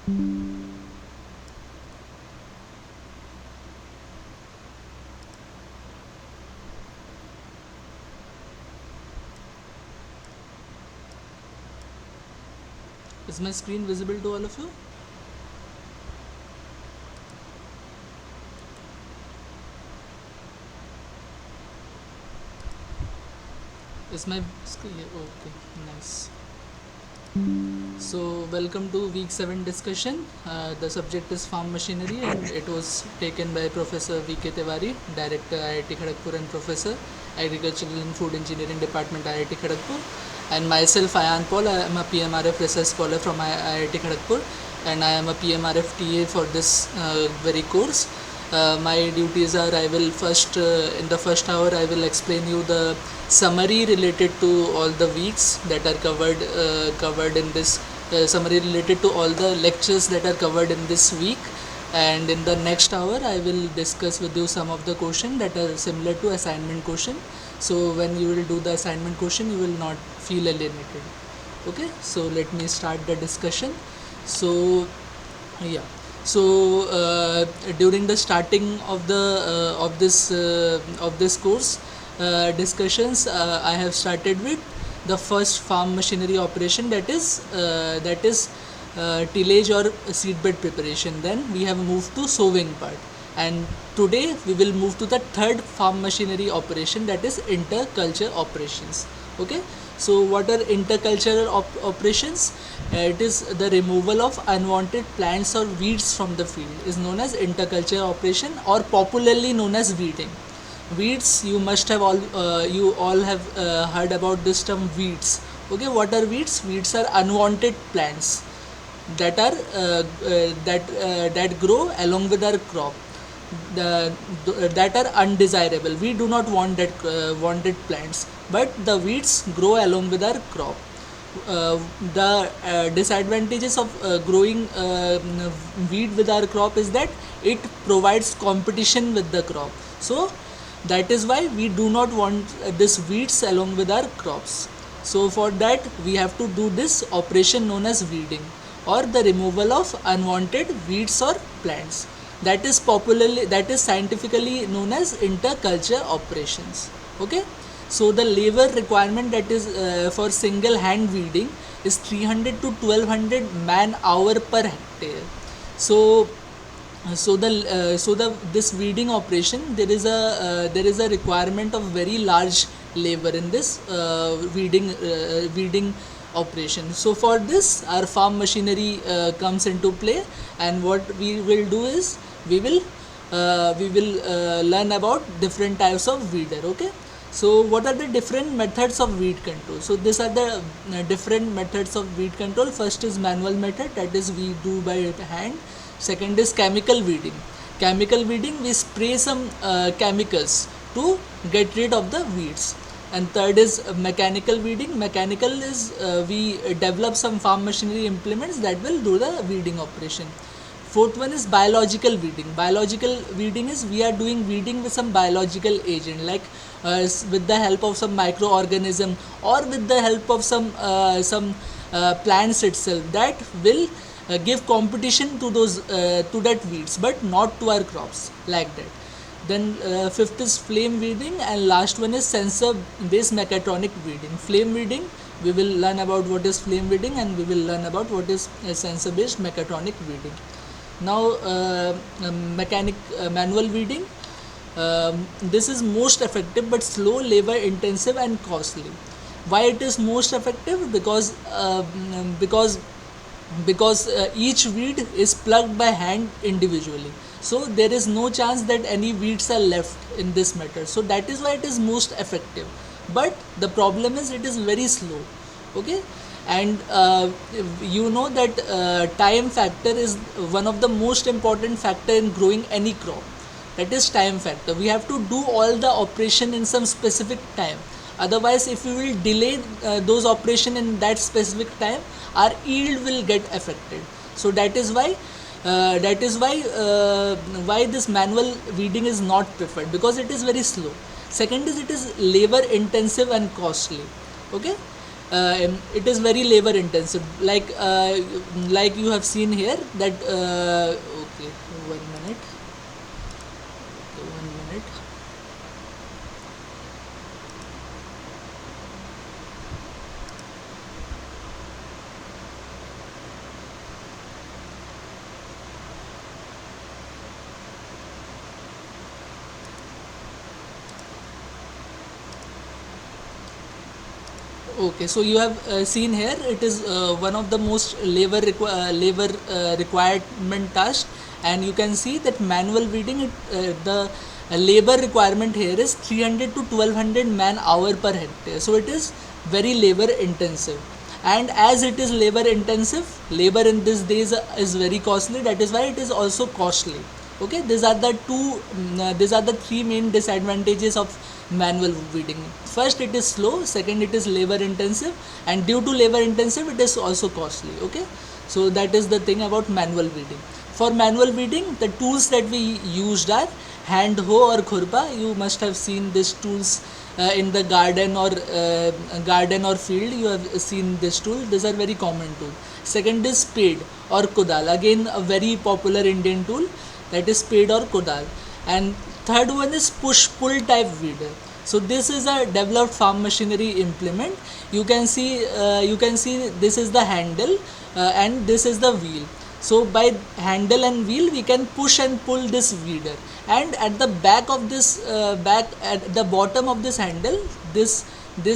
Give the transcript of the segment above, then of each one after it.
Is my screen visible to all of you? Is my screen? Okay, nice. So, welcome to week 7 discussion. The subject is farm machinery and it was taken by Professor V.K. Tiwari, Director IIT Kharagpur and Professor Agricultural and Food Engineering Department IIT Kharagpur. And myself, Ayan Paul, I am a PMRF research scholar from IIT Kharagpur and I am a PMRF TA for this very course. My duties are I will first in the first hour I will explain you the summary related to all the weeks that are covered in this summary related to all the lectures that are covered in this week, and in the next hour I will discuss with you some of the question that are similar to assignment question, so when you will do the assignment question you will not feel alienated. Okay, so let me start the discussion. So yeah, so during the starting of the of this course discussions, I have started with the first farm machinery operation, that is tillage or seedbed preparation. Then we have moved to sowing part, and today we will move to the third farm machinery operation, that is interculture operations. Okay, so what are intercultural operations? It is the removal of unwanted plants or weeds from the field is known as interculture operation, or popularly known as weeding. Weeds, you must have all you all have heard about this term weeds. Okay, what are weeds? Weeds are unwanted plants that are that grow along with our crop, the, that are undesirable. We do not want that wanted plants, but the weeds grow along with our crop. The disadvantages of growing weed with our crop is that it provides competition with the crop. So that is why we do not want this weeds along with our crops. So for that we have to do this operation known as weeding, or the removal of unwanted weeds or plants. That is scientifically known as interculture operations. Okay, so the labor requirement that is for single hand weeding is 300 to 1200 man hour per hectare. So so the this weeding operation, there is a requirement of very large labor in this weeding operation. So for this our farm machinery comes into play, and what we will do is we will learn about different types of weeder. Okay, so what are the different methods of weed control? So these are the different methods of weed control. First is manual method, that is we do by hand. Second is chemical weeding. Chemical weeding, we spray some chemicals to get rid of the weeds. And third is mechanical weeding. Mechanical is we develop some farm machinery implements that will do the weeding operation. Fourth one is biological weeding. Biological weeding is we are doing weeding with some biological agent, like with the help of some microorganism, or with the help of some plants itself, that will give competition to those to that weeds, but not to our crops, like that. Then fifth is flame weeding, and last one is sensor based mechatronic weeding. Flame weeding, we will learn about what is flame weeding, and we will learn about what is sensor based mechatronic weeding. Now manual weeding, this is most effective but slow, labor intensive and costly. Why it is most effective? Because each weed is plucked by hand individually, so there is no chance that any weeds are left in this method. So that is why it is most effective, but the problem is it is very slow. Okay, and you know that time factor is one of the most important factor in growing any crop. That is time factor. We have to do all the operation in some specific time. Otherwise, if we will delay those operation in that specific time, our yield will get affected. So that is why why this manual weeding is not preferred, because it is very slow. Second is it is labor intensive and costly. Okay, it is very labor intensive, like you have seen here that okay, 1 minute, okay, 1 minute. Okay, so you have seen here it is one of the most labor requirement task, and you can see that manual weeding the labor requirement here is 300 to 1200 man hour per hectare. So it is very labor intensive, and as it is labor intensive, labor in these days is very costly. That is why it is also costly. Okay, these are the three main disadvantages of manual weeding. First, it is slow. Second, it is labor intensive, and due to labor intensive, it is also costly. Okay, so that is the thing about manual weeding. For manual weeding, the tools that we used are hand hoe or khurpa. You must have seen these tools in the garden or field. You have seen this tool. These are very common tool. Second is spade or kodal. Again, a very popular Indian tool, that is spade or kodal. And third one is push pull type weeder. So this is a developed farm machinery implement. You can see this is the handle, and this is the wheel. So by handle and wheel we can push and pull this weeder, and at the back of this back at the bottom of this handle, these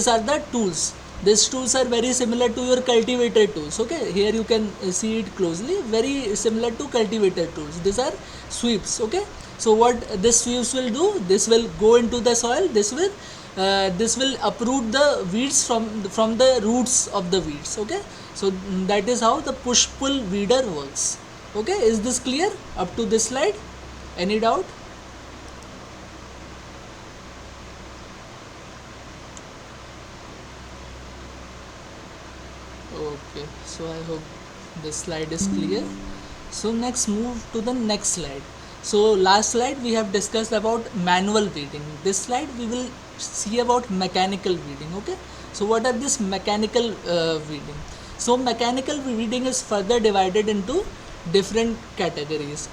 are the tools. These tools are very similar to your cultivator tools. Okay, here you can see it closely, very similar to cultivator tools. These are sweeps. Okay, so what this sweeps will do, this will go into the soil, this will uproot the weeds from the roots of the weeds. Okay, so that is how the push pull weeder works. Okay, is this clear up to this slide? Any doubt? Okay, so I hope this slide is clear. So next, move to the next slide. So last slide we have discussed about manual weeding. This slide we will see about mechanical weeding. Okay, so what are this mechanical weeding? So mechanical weeding is further divided into different categories.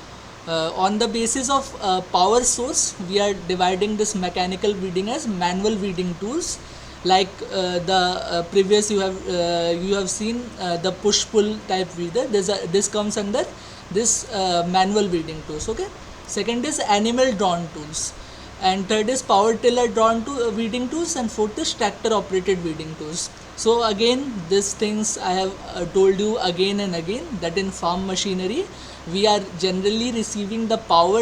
On the basis of power source, we are dividing this mechanical weeding as manual weeding tools, like the previous you have seen the push pull type weeder. This comes under this manual weeding tools. Okay, second is animal drawn tools, and third is power tiller drawn to weeding tools, and fourth is tractor operated weeding tools. So again, these things I have told you again and again, that in farm machinery we are generally receiving the power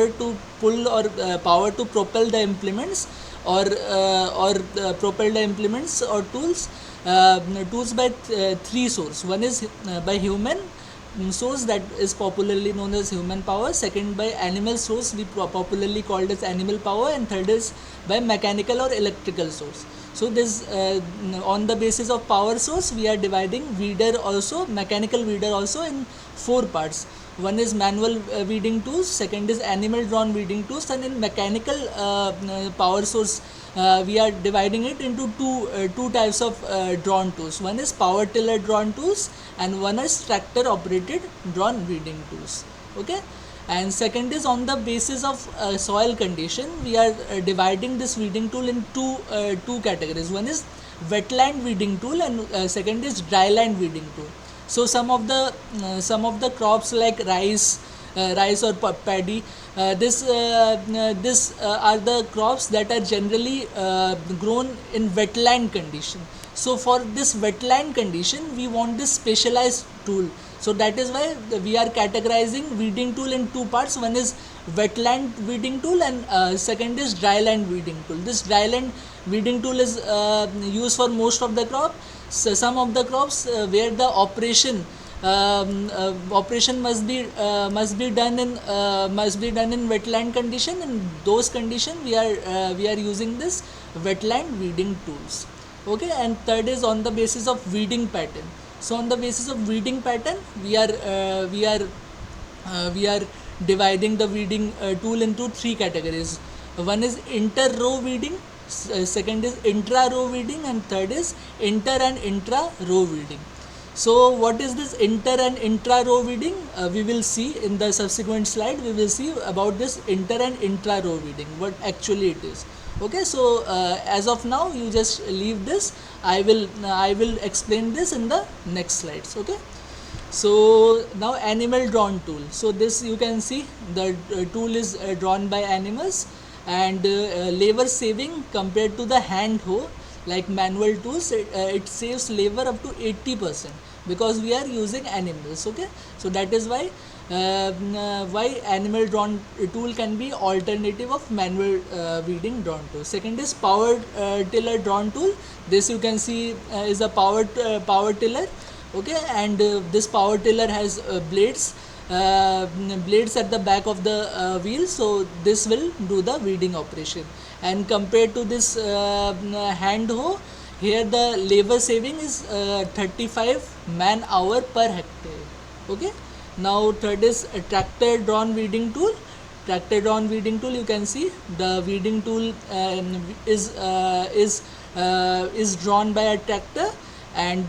to pull or power to propel the implements, or propel the implements or tools by three source. One is by human source, that is popularly known as human power. Second, by animal source, we popularly called as animal power. And third is by mechanical or electrical source. So this on the basis of power source, we are dividing weeder also, mechanical weeder also, in four parts. One is manual weeding tools, second is animal drawn weeding tools, and in mechanical power source we are dividing it into two types of drawn tools. One is power tiller drawn tools, and one is tractor operated drawn weeding tools. Okay, and second is on the basis of soil condition, we are dividing this weeding tool in two categories. One is wetland weeding tool, and second is dryland weeding tool. So some of the crops like rice or paddy, this are the crops that are generally grown in wetland condition. So for this wetland condition, we want this specialized tool. So that is why we are categorizing weeding tool in two parts. One is wetland weeding tool, and second is dryland weeding tool. This dryland weeding tool is used for most of the crop. So some of the crops where the operation must be done in wetland condition. In those condition, we are using this wetland weeding tools. Okay, and third is on the basis of weeding pattern. So on the basis of weeding pattern, we are dividing the weeding tool into three categories. One is inter row weeding, second is intra row weeding, and third is inter and intra row weeding. So what is this inter and intra row weeding? We will see in the subsequent slide. We will see about this inter and intra row weeding, what actually it is. Okay, so as of now you just leave this. I will explain this in the next slides. Okay, so now animal drawn tool. So this you can see the tool is drawn by animals, and labor saving compared to the hand hoe like manual tools. It saves labor up to 80% because we are using animals. Okay, so that is why animal drawn tool can be alternative of manual weeding drawn tool. Second is power tiller drawn tool. This you can see is a power tiller. Okay, and this power tiller has blades at the back of the wheel, so this will do the weeding operation. And compared to this hand hoe, here the labor saving is 35 man hour per hectare. Okay, now third is a tractor drawn weeding tool. Tractor drawn weeding tool, you can see the weeding tool is drawn by a tractor, and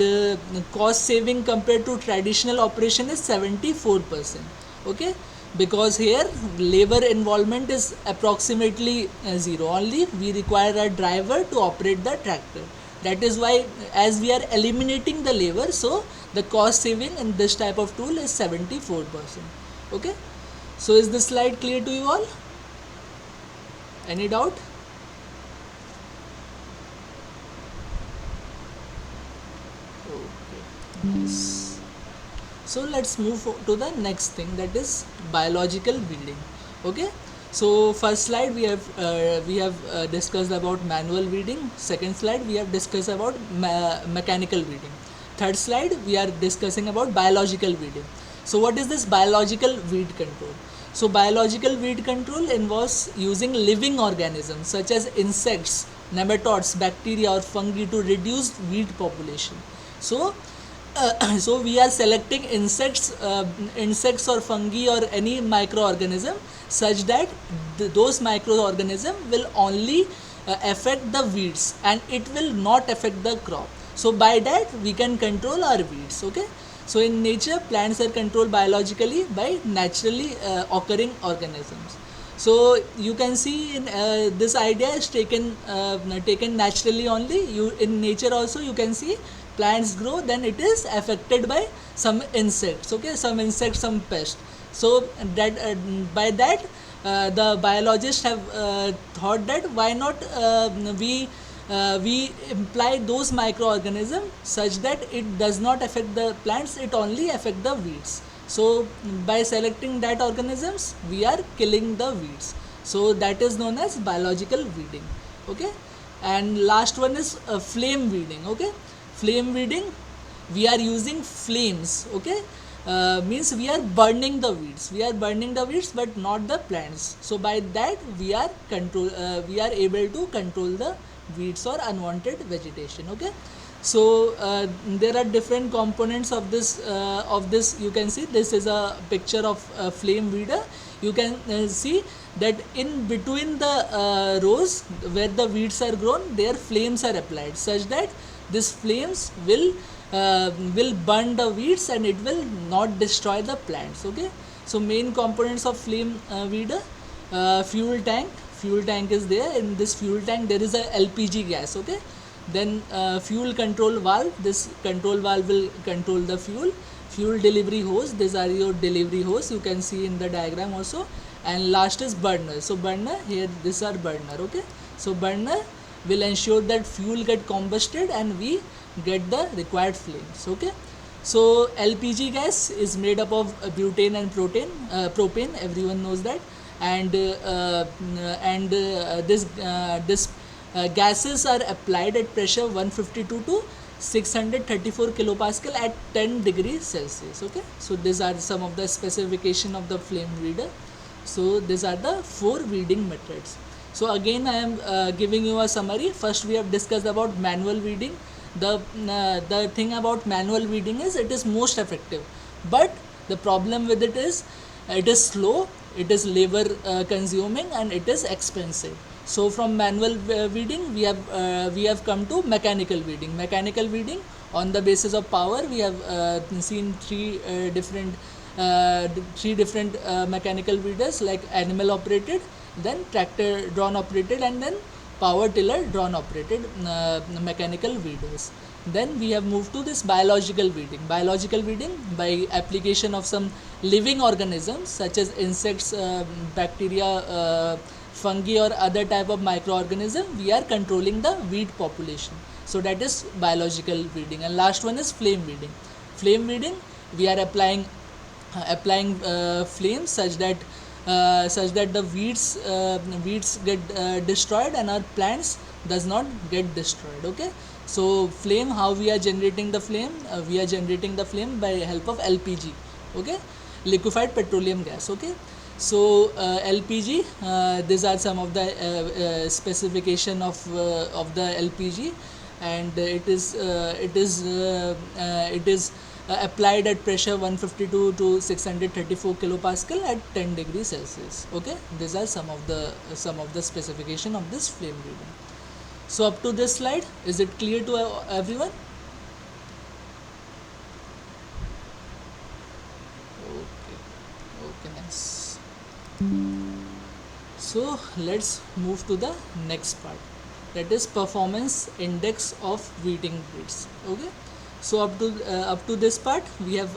cost saving compared to traditional operation is 74%. Okay, because here labor involvement is approximately zero, only we require a driver to operate the tractor. That is why, as we are eliminating the labor, so the cost saving in this type of tool is 74%. Okay, so is this slide clear to you all? Any doubt? Nice. So let's move to the next thing, that is biological weeding. Okay, so first slide we have discussed about manual weeding. Second slide we have discussed about mechanical weeding. Third slide we are discussing about biological weeding. So what is this biological weed control? So biological weed control involves using living organisms such as insects, nematodes, bacteria or fungi to reduce weed population. So so we are selecting insects or fungi or any microorganism such that those microorganism will only affect the weeds and it will not affect the crop. So by that we can control our weeds. Okay, so in nature plants are controlled biologically by naturally occurring organisms. So you can see in this idea is taken naturally only. You in nature also you can see plants grow, then it is affected by some insects. Okay, some insects, some pests. So that by that the biologists have thought that why not we imply those microorganisms such that it does not affect the plants, it only affect the weeds. So by selecting that organisms we are killing the weeds. So that is known as biological weeding. Okay, and last one is flame weeding. Okay, flame weeding, we are using flames. Okay, means we are burning the weeds but not the plants. So by that we are able to control the weeds or unwanted vegetation. Okay, so there are different components of this. You can see this is a picture of a flame weeder. You can see that in between the rows where the weeds are grown, there flames are applied such that these flames will burn the weeds and it will not destroy the plants. Okay, so main components of flame weeder, fuel tank is there. In this fuel tank there is a LPG gas. Okay, then fuel control valve, this control valve will control the fuel delivery hose, these are your delivery hose, you can see in the diagram also. And last is burner. So burner, here these are burner. Okay, so burner will ensure that fuel get combusted and we get the required flames. Okay, so LPG gas is made up of butane and propane, everyone knows that. And this gases are applied at pressure 152 to 634 kilopascal at 10 degrees Celsius. Okay, so these are some of the specification of the flame weeder. So these are the 4 weeding methods. So again I am giving you a summary. First we have discussed about manual weeding. The thing about manual weeding is it is most effective, but the problem with it is slow, it is labor consuming and it is expensive. So from manual weeding, we have come to mechanical weeding. Mechanical weeding, on the basis of power, we have seen three different mechanical weeders, like animal operated, then tractor drawn operated, and then power tiller drawn operated mechanical weeders. Then we have moved to this biological weeding. Biological weeding, by application of some living organisms such as insects, bacteria, fungi, or other type of microorganism, we are controlling the weed population. So that is biological weeding. And last one is flame weeding. Flame weeding, we are applying flames such that the weeds get destroyed and our plants does not get destroyed. Okay, so flame, how we are generating the flame? We are generating the flame by help of LPG. Okay, liquefied petroleum gas. Okay, so LPG, these are some of the specification of the LPG, and it is applied at pressure 152 to 634 kilopascal at 10 degrees Celsius. Okay, these are some of the specification of this flame reading. So up to this slide, is it clear to everyone? Okay, okay, nice. So let's move to the next part, that is performance index of weeding breeds. Okay, so up to this part, we have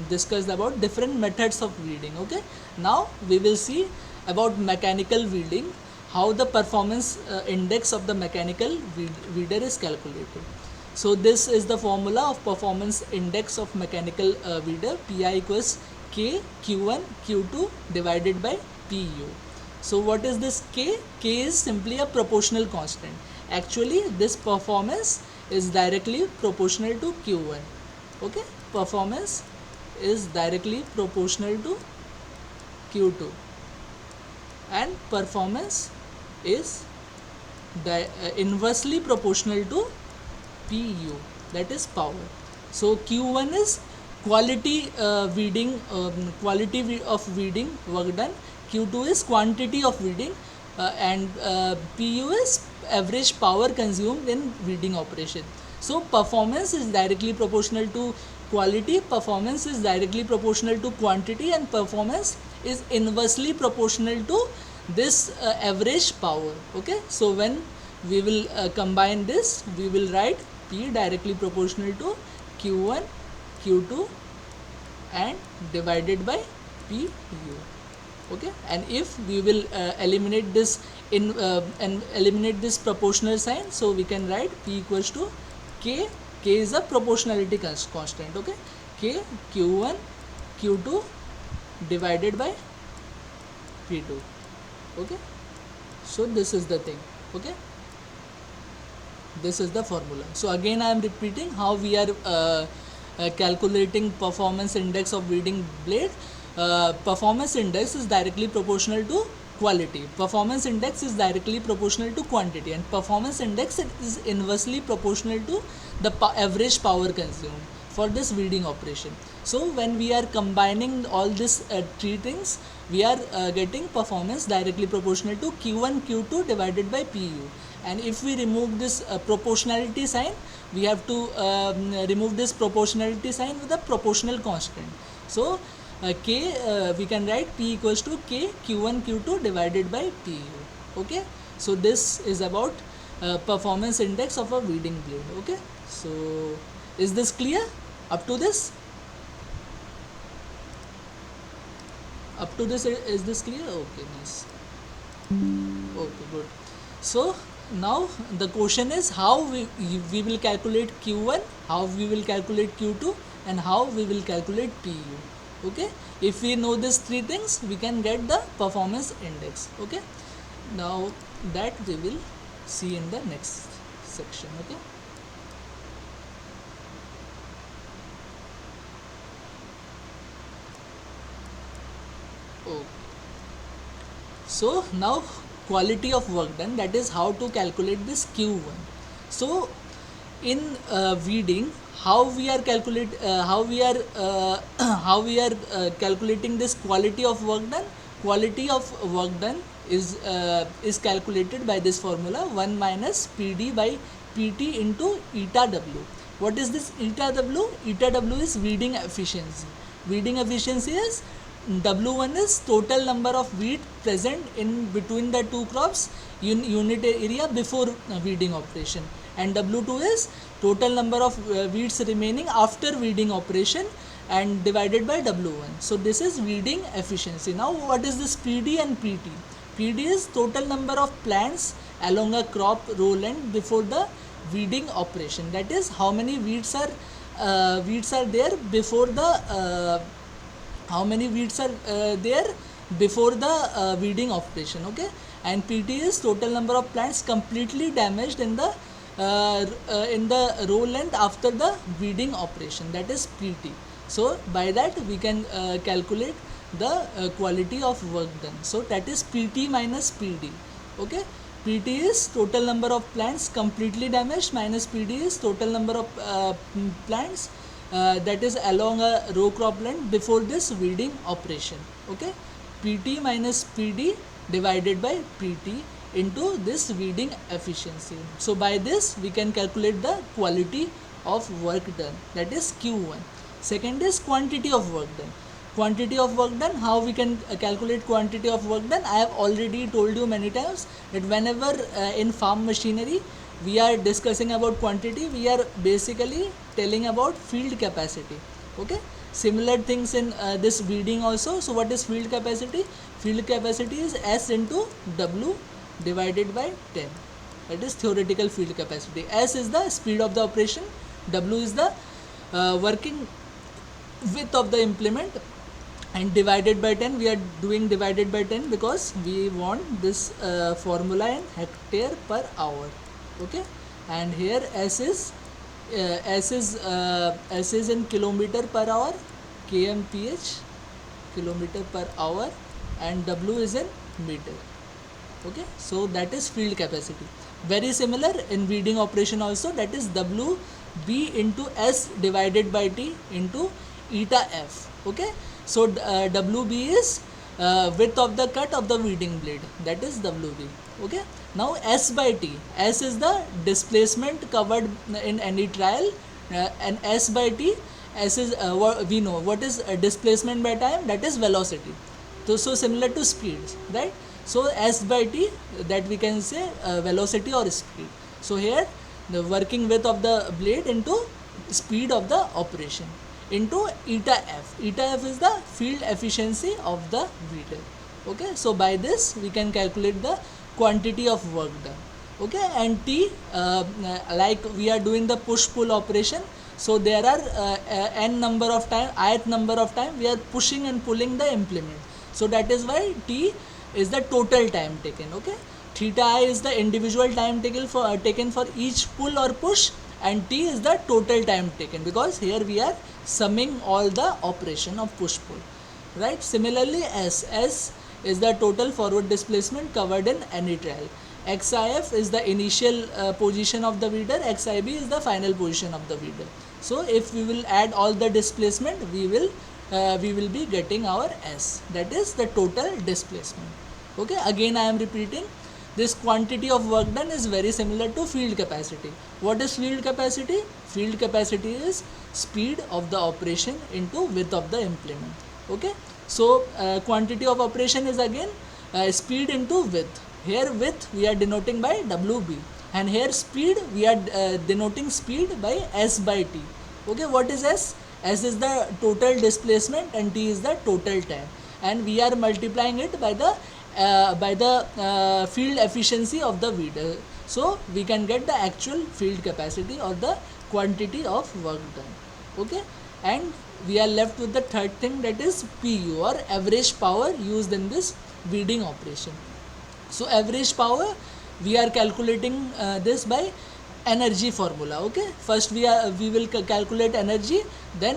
discussed about different methods of weeding. Okay, now we will see about mechanical weeding, how the performance index of the mechanical weeder is calculated. So this is the formula of performance index of mechanical weeder. Pi equals K Q1 Q2 divided by PU. So what is this K? K is simply a proportional constant. Actually, this performance is directly proportional to Q1. Okay, performance is directly proportional to Q2, and performance is inversely proportional to PU, that is power. So Q1 is quality of weeding work done. Q2 is quantity of weeding, and PU is average power consumed in weeding operation. So performance is directly proportional to quality, performance is directly proportional to quantity, and performance is inversely proportional to this average power. Okay, so when we will combine this, we will write P directly proportional to Q1 Q2 and divided by PU. Okay, and if we will eliminate this and eliminate this proportional sign, so we can write P equals to K. K is a proportionality constant. Okay, K Q1 Q2 divided by P2. Okay, so this is the thing. Okay, this is the formula. So again I am repeating how we are calculating performance index of weeding blade. Performance index is directly proportional to quality, performance index is directly proportional to quantity, and performance index is inversely proportional to the average power consumed for this weeding operation. So when we are combining all these three things, we are getting performance directly proportional to Q1 Q2 divided by PU. And if we remove this proportionality sign, we have to remove this proportionality sign with a proportional constant. So K, we can write P equals to K Q1 Q2 divided by PU. Okay, so this is about performance index of a weeding blade. Okay, so is this clear up to this? Up to this, is this clear? Okay, nice. Okay, good. So now the question is how we will calculate Q1, how we will calculate Q2, and how we will calculate PU. Okay, if we know these three things, we can get the performance index. Okay, now that we will see in the next section. Okay. Okay. So now quality of work done, that is how to calculate this Q1. So in weeding, how we are calculating this quality of work done? quality of work done is calculated by this formula, 1 minus PD by PT into eta W. What is this eta W? Eta W is weeding efficiency. Weeding efficiency is W1 is total number of wheat present in between the two crops unit area before weeding operation, and W2 is total number of weeds remaining after weeding operation and divided by W1. So this is weeding efficiency. Now what is this PD and PT? PD is total number of plants along a crop row length before the weeding operation. That is how many weeds are there before the there before the weeding operation. Okay, and PT is total number of plants completely damaged in the row length after the weeding operation. That is PT. So by that we can calculate the quality of work done. So that is PT minus PD. Okay, PT is total number of plants completely damaged minus PD is total number of plants that is along a row crop length before this weeding operation. Okay, PT minus PD divided by PT into this weeding efficiency. So by this we can calculate the quality of work done, that is Q1. Second is quantity of work done. Quantity of work done, how we can calculate quantity of work done? I have already told you many times that whenever in farm machinery we are discussing about quantity, we are basically telling about field capacity. Okay, similar things in this weeding also. So what is field capacity? Field capacity is S into W divided by 10. That is theoretical field capacity. S is the speed of the operation, W is the working width of the implement, and divided by 10. We are doing divided by 10 because we want this formula in hectare per hour. Okay, and here S is in kilometer per hour, kmph, kilometer per hour, and W is in meter. Okay, so that is field capacity. Very similar in weeding operation also, that is W B into S divided by T into eta F. Okay, so WB is width of the cut of the weeding blade, that is WB. Okay, now S by T, S is the displacement covered in any trial, and S by T, S is we know what is displacement by time, that is velocity. So similar to speeds, right? So S by T, that we can say velocity or speed. So here the working width of the blade into speed of the operation into eta F. Eta F is the field efficiency of the weeder. Okay, so by this we can calculate the quantity of work done. Okay, and T, like we are doing the push pull operation, so there are n number of time, ith number of time we are pushing and pulling the implement. So that is why T is the total time taken. Okay, theta I is the individual time taken for each pull or push, and T is the total time taken, because here we are summing all the operation of push pull, right? Similarly S is the total forward displacement covered in any trial. XIF is the initial position of the weeder, XIB is the final position of the weeder. So if we will add all the displacement, we will be getting our S, that is the total displacement. Okay, again I am repeating, this quantity of work done is very similar to field capacity. What is field capacity? Field capacity is speed of the operation into width of the implement. Okay, so quantity of operation is again speed into width. Here width we are denoting by WB, and here speed we are denoting speed by S by T. Okay, what is S? S is the total displacement and T is the total time, and we are multiplying it by the field efficiency of the weeder. So we can get the actual field capacity or the quantity of work done. Okay, and we are left with the third thing, that is PU, or average power used in this weeding operation. So average power we are calculating this by energy formula. Okay, first we will calculate energy, then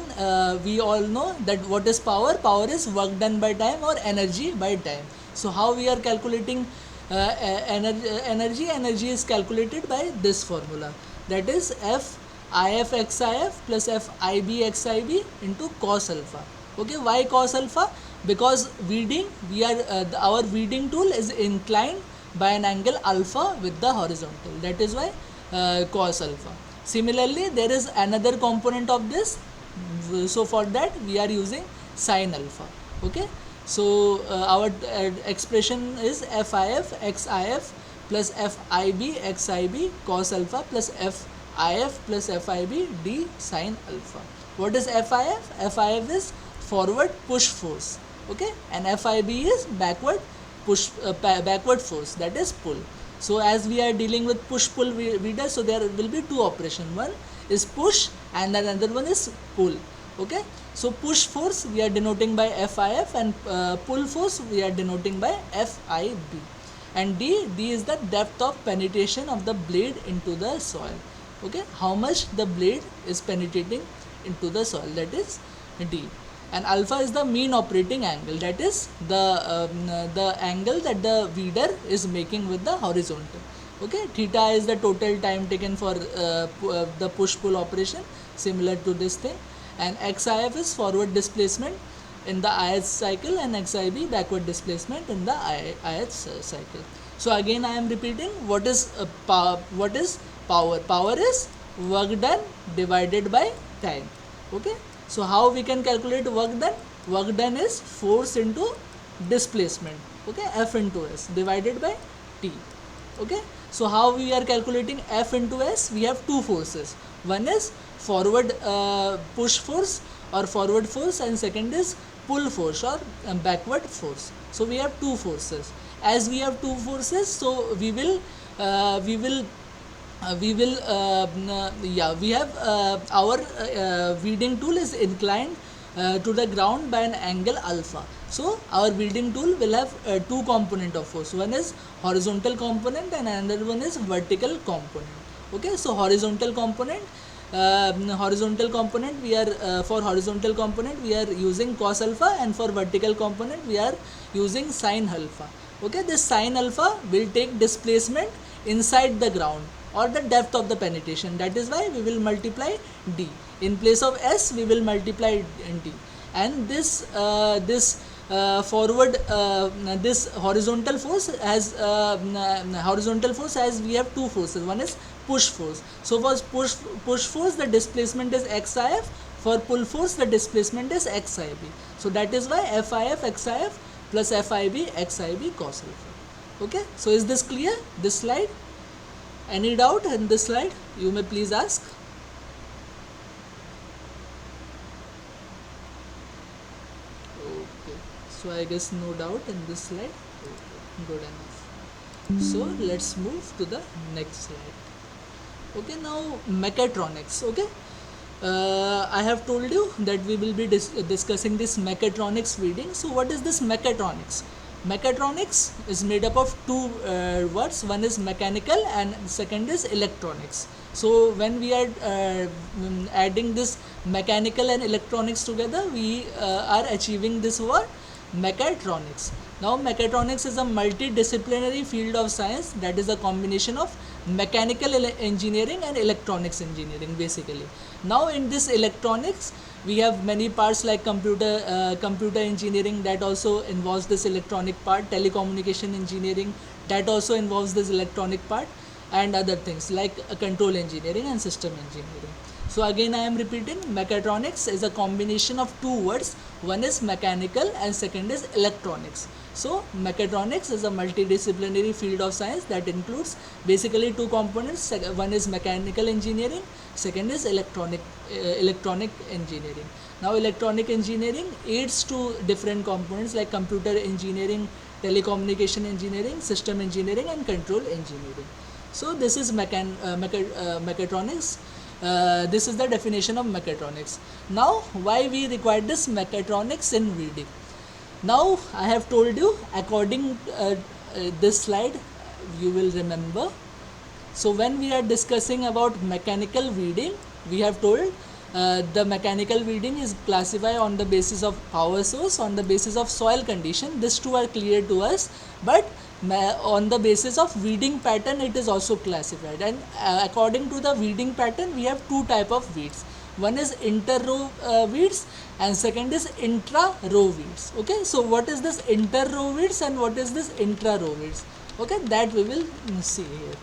we all know that what is power. Power is work done by time or energy by time. So how we are calculating energy? Energy is calculated by this formula, that is F IF XIF plus F IB XIB into cos alpha. Okay, why cos alpha? Because our weeding tool is inclined by an angle alpha with the horizontal, that is why cos alpha. Similarly, there is another component of this, so for that we are using sin alpha. Okay, so our expression is FIF XIF plus FIB XIB cos alpha plus FIF plus FIB d sin alpha. What is FIF? FIF is forward push force, okay, and FIB is backward force, that is pull. So as we are dealing with push pull weeder, so there will be two operations, one is push and another one is pull. Okay, so push force we are denoting by FIF and pull force we are denoting by FIB, and D is the depth of penetration of the blade into the soil. Okay, how much the blade is penetrating into the soil, that is D. And alpha is the mean operating angle, that is the angle that the weeder is making with the horizontal. Okay, theta is the total time taken for the push pull operation, similar to this thing, and XIF is forward displacement in the ith cycle and XIB backward displacement in the ith cycle. So again I am repeating, what is power? Power is work done divided by time. Okay, so how we can calculate work done? Work done is force into displacement. Okay, F into S divided by T. Okay, so how we are calculating F into S? We have two forces. One is forward push force or forward force, and second is pull force or backward force. So we have two forces. As we have two forces, so we have our weeding tool is inclined to the ground by an angle alpha. So our weeding tool will have two component of force. One is horizontal component and another one is vertical component. Okay, so horizontal component we are for horizontal component we are using cos alpha, and for vertical component we are using sin alpha. Okay, this sin alpha will take displacement inside the ground or the depth of the penetration, that is why we will multiply D. In place of S we will multiply D, and this forward this horizontal force has we have two forces. One is push force. So for push force the displacement is XIF, for pull force the displacement is XIB. So that is why FIF XIF plus FIB XIB cos alpha. Okay, so is this clear, this slide? Any doubt in this slide? You may please ask. Okay, so I guess no doubt in this slide. Okay, good enough. So let's move to the next slide. Okay, now mechatronics. Okay, I have told you that we will be discussing this mechatronics weeding. So what is this mechatronics? Mechatronics is made up of two words. One is mechanical and second is electronics. So when we are adding this mechanical and electronics together, we are achieving this word mechatronics. Now mechatronics is a multidisciplinary field of science that is a combination of mechanical engineering and electronics engineering basically. Now in this electronics we have many parts like computer engineering, that also involves this electronic part, telecommunication engineering, that also involves this electronic part, and other things like control engineering and system engineering. So again I am repeating, mechatronics is a combination of two words. One is mechanical and second is electronics. So mechatronics is a multidisciplinary field of science that includes basically two components. One is mechanical engineering, second is electronic engineering. Now electronic engineering aids to different components like computer engineering, telecommunication engineering, system engineering and control engineering. So this is mechatronics. This is the definition of mechatronics. Now why we require this mechatronics in weeding? Now I have told you, according this slide you will remember. So when we are discussing about mechanical weeding, we have told the mechanical weeding is classified on the basis of power source, on the basis of soil condition. These two are clear to us, but on the basis of weeding pattern it is also classified, and according to the weeding pattern we have two type of weeds. One is inter-row weeds and second is intra-row weeds. Okay, so what is this inter-row weeds and what is this intra-row weeds? Okay, that we will see here.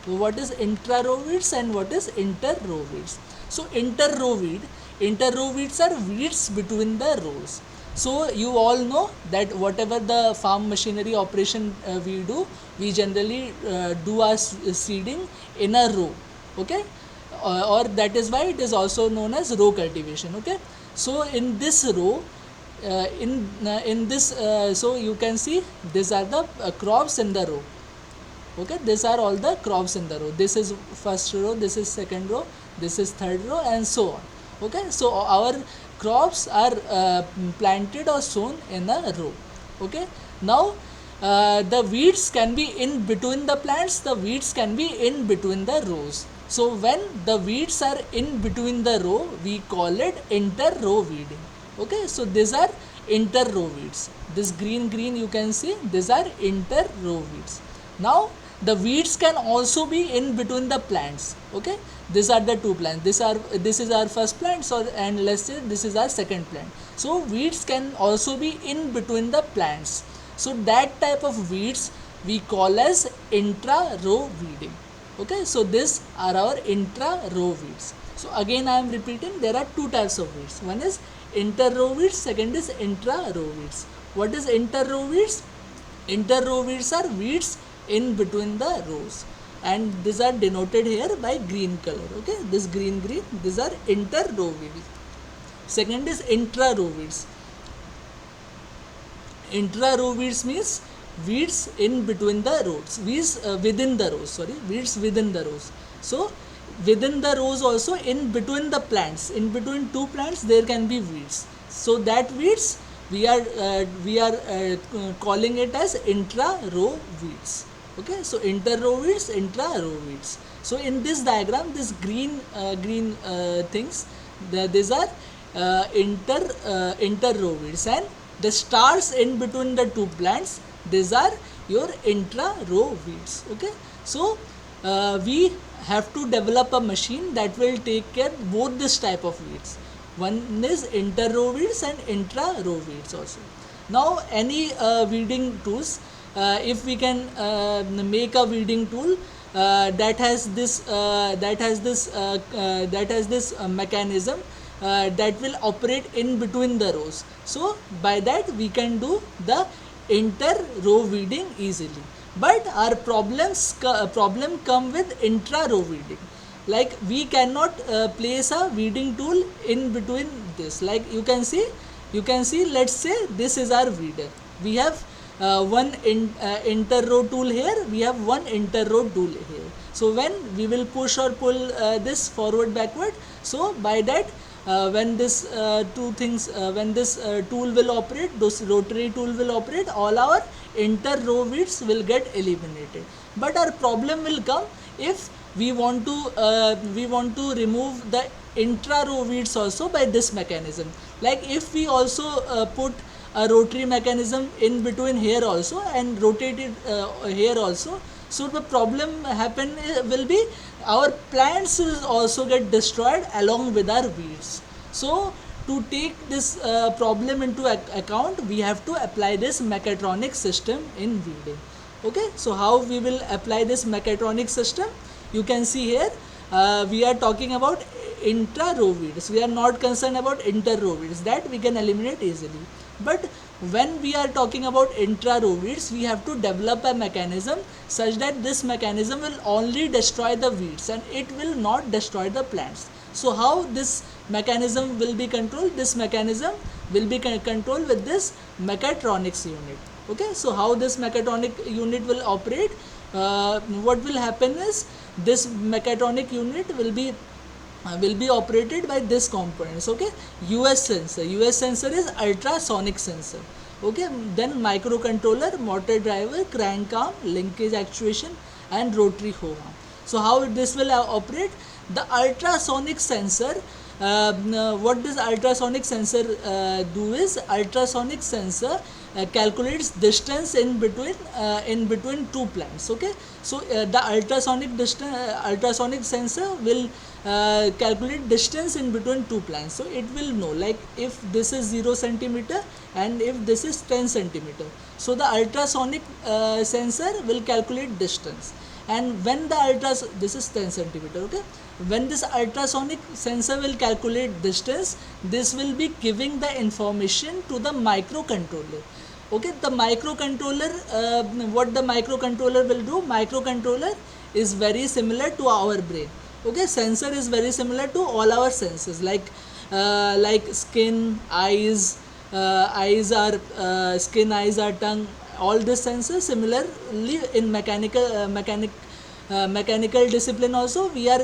So what is intra-row weeds and what is inter-row weeds? So inter-row weeds are weeds between the rows. So you all know that whatever the farm machinery operation we do, we generally do our seeding in a row. Okay, or that is why it is also known as row cultivation. Okay, so in this row, in this, so you can see these are the crops in the row. Okay, these are all the crops in the row. This is first row, this is second row, this is third row, and so on. Okay, so our crops are planted or sown in a row. Okay, now the weeds can be in between the plants, the weeds can be in between the rows. So when the weeds are in between the row, we call it inter-row weeding. Okay, so these are inter-row weeds. This green you can see, these are inter-row weeds. Now the weeds can also be in between the plants. Okay, these are the two plants. This is our first plant, so, and let's say this is our second plant. So weeds can also be in between the plants. So that type of weeds we call as intra-row weeding. Okay, so these are our intra-row weeds. So again I am repeating, there are two types of weeds. One is inter-row weeds, second is intra-row weeds. What is inter-row weeds? Inter-row weeds are weeds in between the rows, and these are denoted here by green color. Okay, this green, these are inter-row weeds. Second is intra-row weeds. Intra-row weeds means weeds in between the rows, weeds within the rows, sorry, weeds within the rows. So within the rows also, in between the plants, in between two plants, there can be weeds. So that weeds we are calling it as intra-row weeds. Okay, so inter-row weeds, intra-row weeds. So in this diagram, this green things, these are inter-row weeds, and the stars in between the two plants, these are your intra-row weeds. Okay, so we have to develop a machine that will take care both this type of weeds. One is inter-row weeds and intra-row weeds also. Now any weeding tools, if we can make a weeding tool that has this mechanism that will operate in between the rows. So by that we can do the inter-row weeding easily. But our problem come with intra-row weeding. Like we cannot place a weeding tool in between this. Like you can see, let's say this is our weeder. We have one inter-row tool here, we have one inter-row tool here. So when we will push or pull this forward backward, so by that when this when this tool will operate, this rotary tool will operate, all our inter-row weeds will get eliminated. But our problem will come if we want to remove the intra-row weeds also by this mechanism. Like if we also put a rotary mechanism in between here also and rotate it here also, so the problem will be our plants will also get destroyed along with our weeds. So to take this problem into account, we have to apply this mechatronic system in weeding. Okay, so how we will apply this mechatronic system? You can see here we are talking about intra-row weeds. We are not concerned about inter-row weeds, that we can eliminate easily. But when we are talking about intra-row weeds, we have to develop a mechanism such that this mechanism will only destroy the weeds and it will not destroy the plants. So how this mechanism will be controlled? This mechanism will be controlled with this mechatronics unit. Okay, so how this mechatronic unit will operate? What will happen is this mechatronic unit will be operated by this components. Okay, US sensor is ultrasonic sensor. Okay, then microcontroller, motor driver, crank arm, linkage actuation, and rotary hoe arm. So how this will operate? The ultrasonic sensor, what this ultrasonic sensor do is, ultrasonic sensor calculates distance in between two plants. Okay, so the ultrasonic sensor will calculate distance in between two plants. So it will know, like if this is 0 centimeter and if this is 10 centimeter, so the ultrasonic sensor will calculate distance. And when the this is 10 centimeter, okay, when this ultrasonic sensor will calculate distance, this will be giving the information to the microcontroller. Okay, the microcontroller, what the microcontroller will do, microcontroller is very similar to our brain. Okay, sensor is very similar to all our senses, like skin, eyes, eyes are skin, eyes are tongue, all these senses. Similarly in mechanical discipline also we are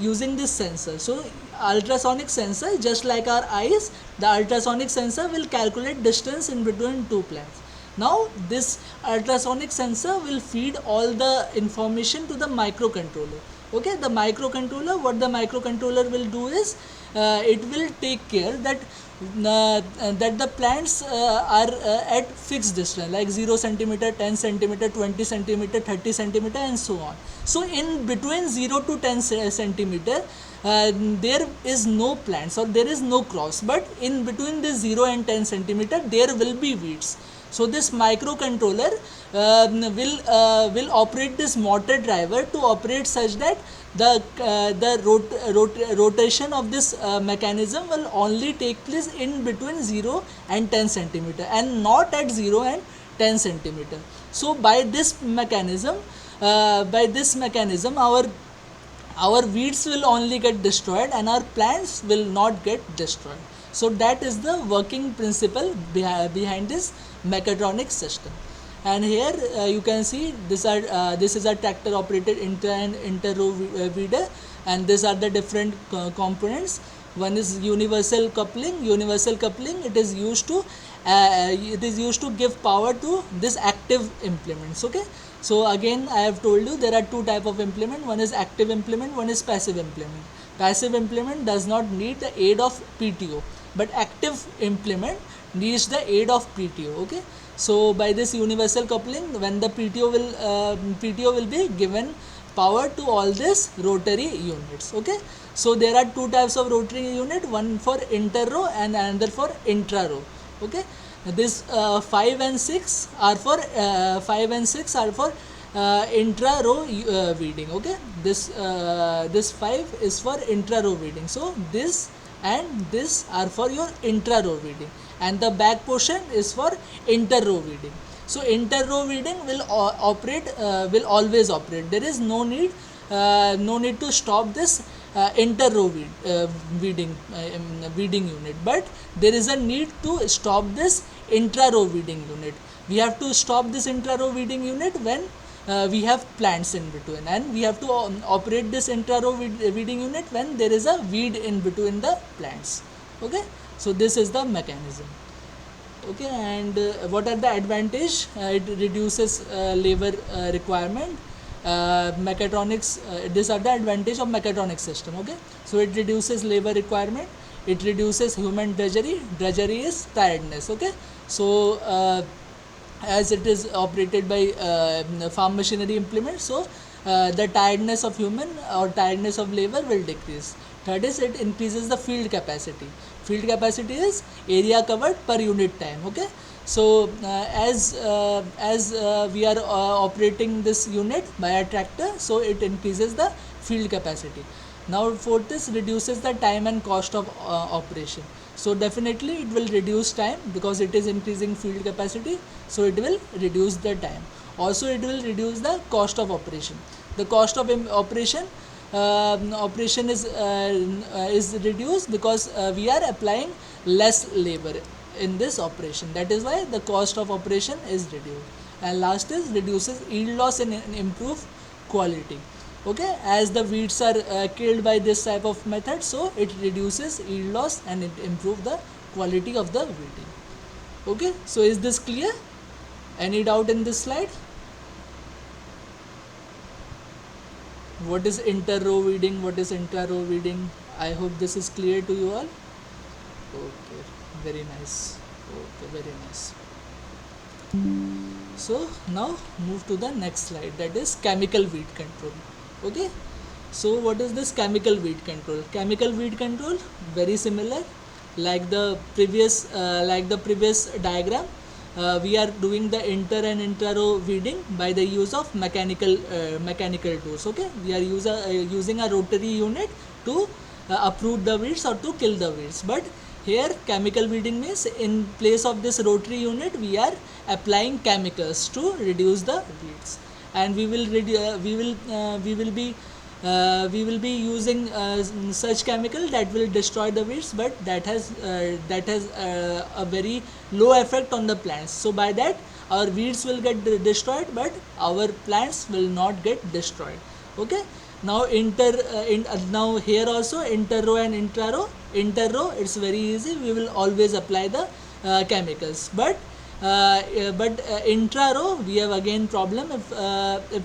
using this sensor. So ultrasonic sensor, just like our eyes, the ultrasonic sensor will calculate distance in between two plants. Now this ultrasonic sensor will feed all the information to the microcontroller. Okay, the microcontroller, what the microcontroller will do is, it will take care that that the plants are at fixed distance, like 0 centimeter, 10 centimeter, 20 centimeter, 30 centimeter, and so on. So in between 0 to 10 centimeter, there is no plants or there is no cross, but in between this 0 and 10 centimeter there will be weeds. So this microcontroller will operate this motor driver to operate such that the rotation of this mechanism will only take place in between 0 and 10 centimeter and not at 0 and 10 centimeter. So by this mechanism, our weeds will only get destroyed and our plants will not get destroyed. So that is the working principle behind this mechatronic system. And here you can see this is a tractor operated inter and inter-row weeder, and these are the different components. One is universal coupling. Universal coupling, it is used to give power to this active implements. Okay, so again I have told you there are two type of implement. One is active implement, one is passive implement. Passive implement does not need the aid of PTO, but active implement needs the aid of PTO. Okay, so by this universal coupling, when the PTO will be given power to all these rotary units. Okay, so there are two types of rotary unit, one for inter-row and another for intra-row. Okay, this 5 and 6 are for intra-row weeding. Okay, this 5 is for intra-row weeding. So this and this are for your intra-row weeding, and the back portion is for inter-row weeding. So inter-row weeding will always operate. There is no need to stop this inter-row weeding unit, but there is a need to stop this intra-row weeding unit. We have to stop this intra-row weeding unit when we have plants in between, and we have to operate this intra-row weeding unit when there is a weed in between the plants. Okay, so this is the mechanism. Okay, and what are the advantage? It reduces labor requirement. Mechatronics, these are the advantage of mechatronic system. Okay, so it reduces labor requirement, it reduces human drudgery. Drudgery is tiredness. Okay, so as it is operated by farm machinery implement, so the tiredness of human or tiredness of labor will decrease. Third is, it increases the field capacity. Field capacity is area covered per unit time. Okay, so as we are operating this unit by a tractor, so it increases the field capacity. Now fourth is, reduces the time and cost of operation. So definitely it will reduce time because it is increasing field capacity, so it will reduce the time. Also it will reduce the cost of operation. The cost of operation is reduced because we are applying less labor in this operation. That is why the cost of operation is reduced. And last is, reduces yield loss and improve quality. Okay, as the weeds are killed by this type of method, so it reduces yield loss and it improves the quality of the weeding. Okay, so is this clear? Any doubt in this slide? What is inter-row weeding? What is intra-row weeding? I hope this is clear to you all. Okay, very nice. Okay, very nice. So now move to the next slide, that is chemical weed control. Okay, So what is this chemical weed control? Chemical weed control, very similar like the previous diagram. We are doing the inter and intra row weeding by the use of mechanical tools. Okay, we are using a rotary unit to uproot the weeds or to kill the weeds. But here chemical weeding means in place of this rotary unit we are applying chemicals to reduce the weeds, and we will be using such chemical that will destroy the weeds, but that has a very low effect on the plants. So by that our weeds will get destroyed, but our plants will not get destroyed. Okay, now now here also inter row and intra row. Inter row, it's very easy, we will always apply the chemicals, but intra row we have again problem. If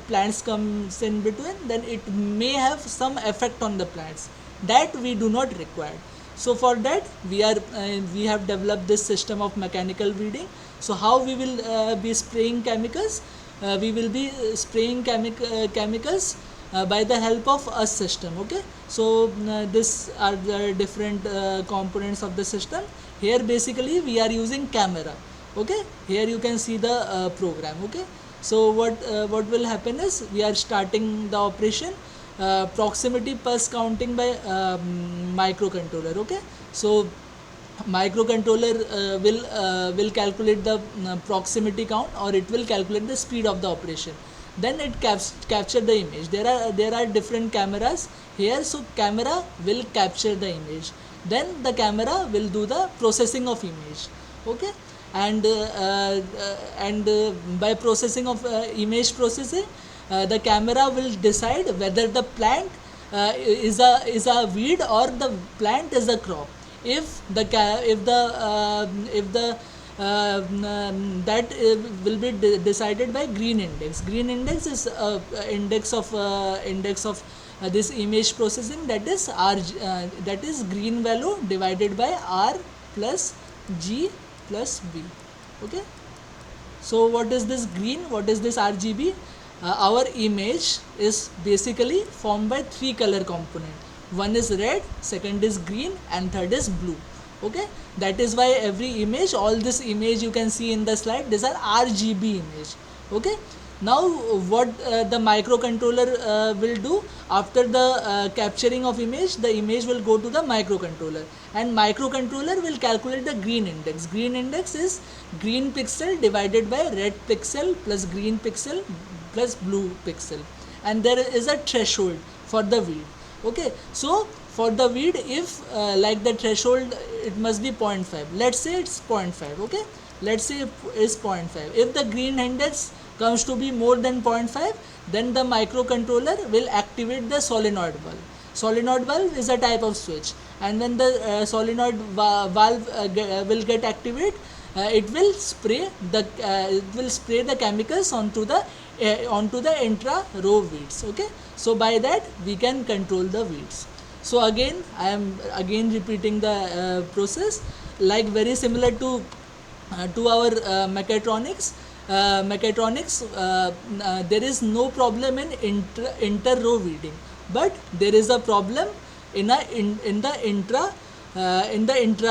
plants comes in between, then it may have some effect on the plants that we do not require. So for that we have developed this system of mechanical weeding. So how we will be spraying chemicals? We will be spraying chemicals by the help of a system. Okay, so these are the different components of the system. Here basically we are using camera. Okay, here you can see the program. Okay, so what will happen is we are starting the operation, proximity pulse counting by microcontroller. Okay, so microcontroller will calculate the proximity count, or it will calculate the speed of the operation. Then it capture the image. There are different cameras here, so camera will capture the image, then the camera will do the processing of image. Okay, and by processing of image processing, the camera will decide whether the plant is a weed or the plant is a crop. If the that will be decided by green index. Green index is index of this image processing, that is r, that is green value divided by r plus g plus b. Okay, so what is this green, what is this RGB? Our image is basically formed by three color component. One is red, second is green, and third is blue. Okay, that is why every image, all this image you can see in the slide, these are RGB image. Okay, now what the microcontroller will do after the capturing of image, the image will go to the microcontroller, and microcontroller will calculate the green index. Green index is green pixel divided by red pixel plus green pixel plus blue pixel, and there is a threshold for the weed. Okay, so for the weed, if like the threshold, it must be 0.5. Let's say it's 0.5. Okay, let's say it's 0.5. If the green index comes to be more than 0.5, then the microcontroller will activate the solenoid valve. Solenoid valve is a type of switch, and when the solenoid valve will get activated, it will spray the chemicals onto the intra row weeds. Okay, so by that we can control the weeds. So again I am repeating the process, like very similar to our mechatronics. There is no problem in inter row weeding, but there is a problem in the intra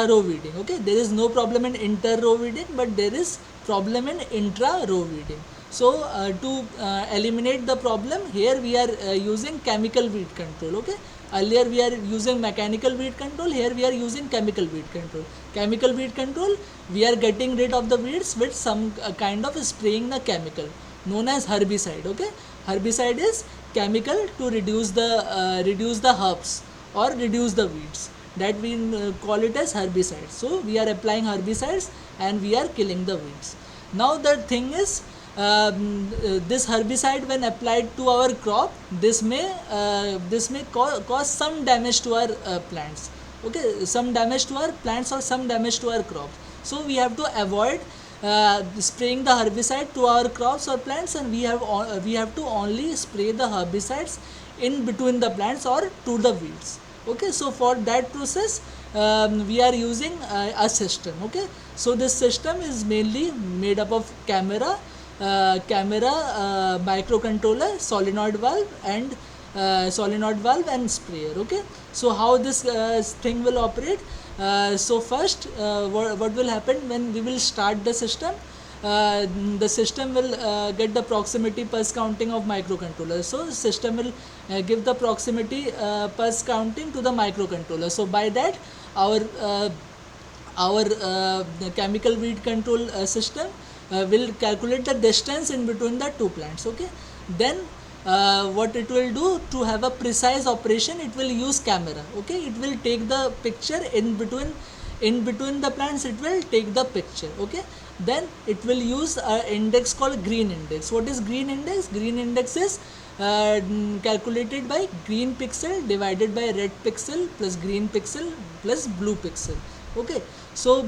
row weeding. Okay, there is no problem in inter row weeding, but there is problem in intra row weeding. So to eliminate the problem, here we are using chemical weed control. Okay, earlier we are using mechanical weed control, here we are using chemical weed control. Chemical weed control, we are getting rid of the weeds with some kind of spraying the chemical known as herbicide. Okay, herbicide is chemical to reduce the herbs or reduce the weeds, that we call it as herbicide. So we are applying herbicides and we are killing the weeds. Now the thing is, this herbicide when applied to our crop, this may cause some damage to our plants. Okay, some damage to our plants or some damage to our crops. So we have to avoid spraying the herbicide to our crops or plants, and we have to only spray the herbicides in between the plants or to the weeds. Okay, so for that process we are using a system. Okay, so this system is mainly made up of camera, microcontroller, solenoid valve, and solenoid valve and sprayer. Okay, so how this thing will operate? So first, what will happen when we will start the system? The system will get the proximity pulse counting of microcontroller. So the system will give the proximity pulse counting to the microcontroller. So by that, our the chemical weed control system will calculate the distance in between the two plants. Okay, then what it will do to have a precise operation, it will use camera. Okay, it will take the picture in between the plants, it will take the picture. Okay, then it will use an index called green index. What is green index? Green index is calculated by green pixel divided by red pixel plus green pixel plus blue pixel. Okay, so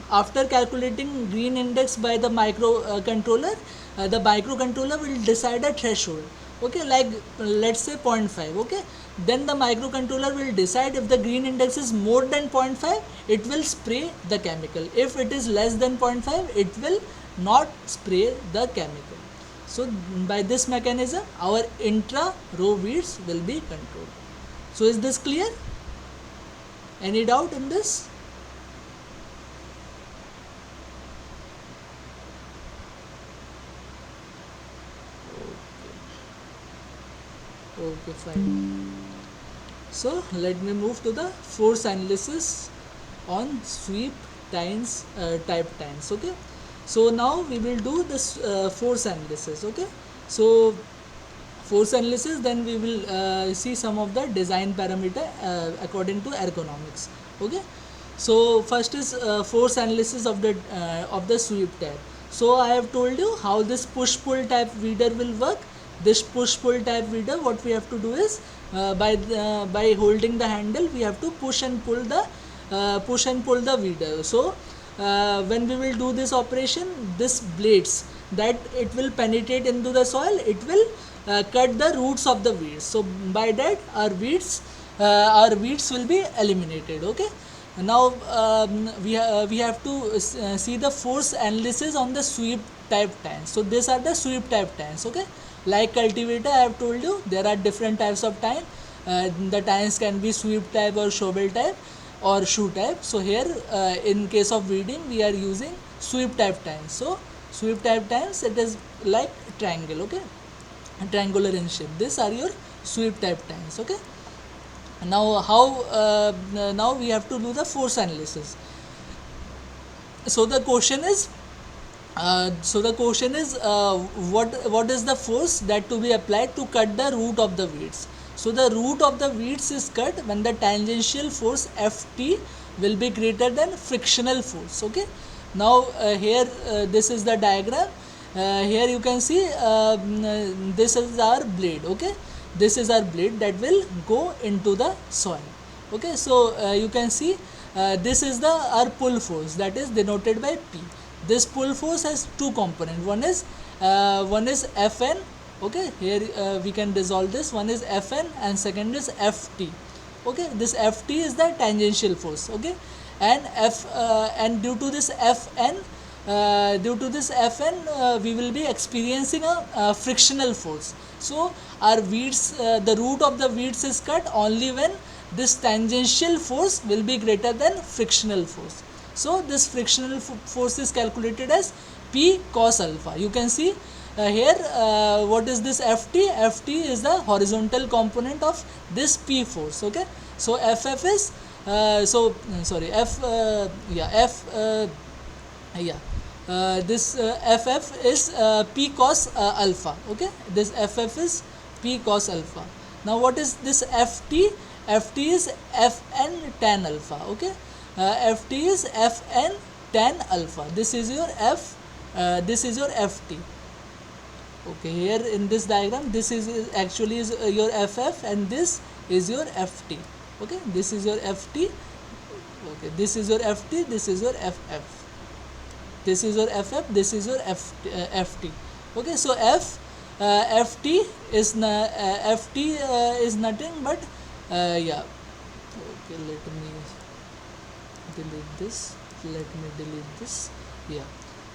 after calculating green index by the microcontroller, the microcontroller will decide a threshold. Okay, like let's say 0.5. Okay, then the microcontroller will decide if the green index is more than 0.5, it will spray the chemical. If it is less than 0.5, it will not spray the chemical. So by this mechanism, our intra row weeds will be controlled. So is this clear? Any doubt in this? Okay, fine. So let me move to the force analysis on sweep tines, type tines. Okay, so now we will do this force analysis. Okay, so force analysis, then we will see some of the design parameter according to ergonomics. Okay, so first is force analysis of the sweep type. So I have told you how this push pull type weeder will work. This push pull type weeder, what we have to do is by holding the handle, we have to push and pull the weeder. So when we will do this operation, this blades that it will penetrate into the soil, it will cut the roots of the weeds. So by that, our weeds will be eliminated. Okay, now we have to see the force analysis on the sweep type tines. So these are the sweep type tines. Okay, like cultivator, I have told you there are different types of tine. The tines can be sweep type or shovel type or shoe type. So here in case of weeding, we are using sweep type tines. So sweep type tines, it is like triangle. Okay, triangular in shape. These are your sweep type tines. Okay, now how now we have to do the force analysis. So the question is what is the force that to be applied to cut the root of the weeds? So the root of the weeds is cut when the tangential force Ft will be greater than frictional force. Okay, now here this is the diagram. Here you can see this is our blade. Okay, this is our blade that will go into the soil. Okay, so you can see this is the our pull force, that is denoted by P. This pull force has two components. One is Fn. Okay, here we can dissolve this. One is Fn and second is Ft. Okay, this Ft is the tangential force. Okay, and due to this Fn, we will be experiencing a frictional force. So our weeds, the root of the weeds is cut only when this tangential force will be greater than frictional force. So this frictional force is calculated as P cos alpha. You can see here what is this Ft? Ft is the horizontal component of this P force. Okay, so Ff is this Ff is P cos alpha. Okay, this Ff is P cos alpha. Now what is this Ft? Ft is Fn tan alpha. Okay, Ft is Fn tan alpha. This is your F. This is your Ft. Okay, here in this diagram, this is actually your Ff and this is your Ft. Okay, this is your Ft. Okay, this is your Ft. This is your Ff. This is your Ff. This is your Ft. Okay, so Ft is nothing but yeah. Okay, let me delete this. Yeah,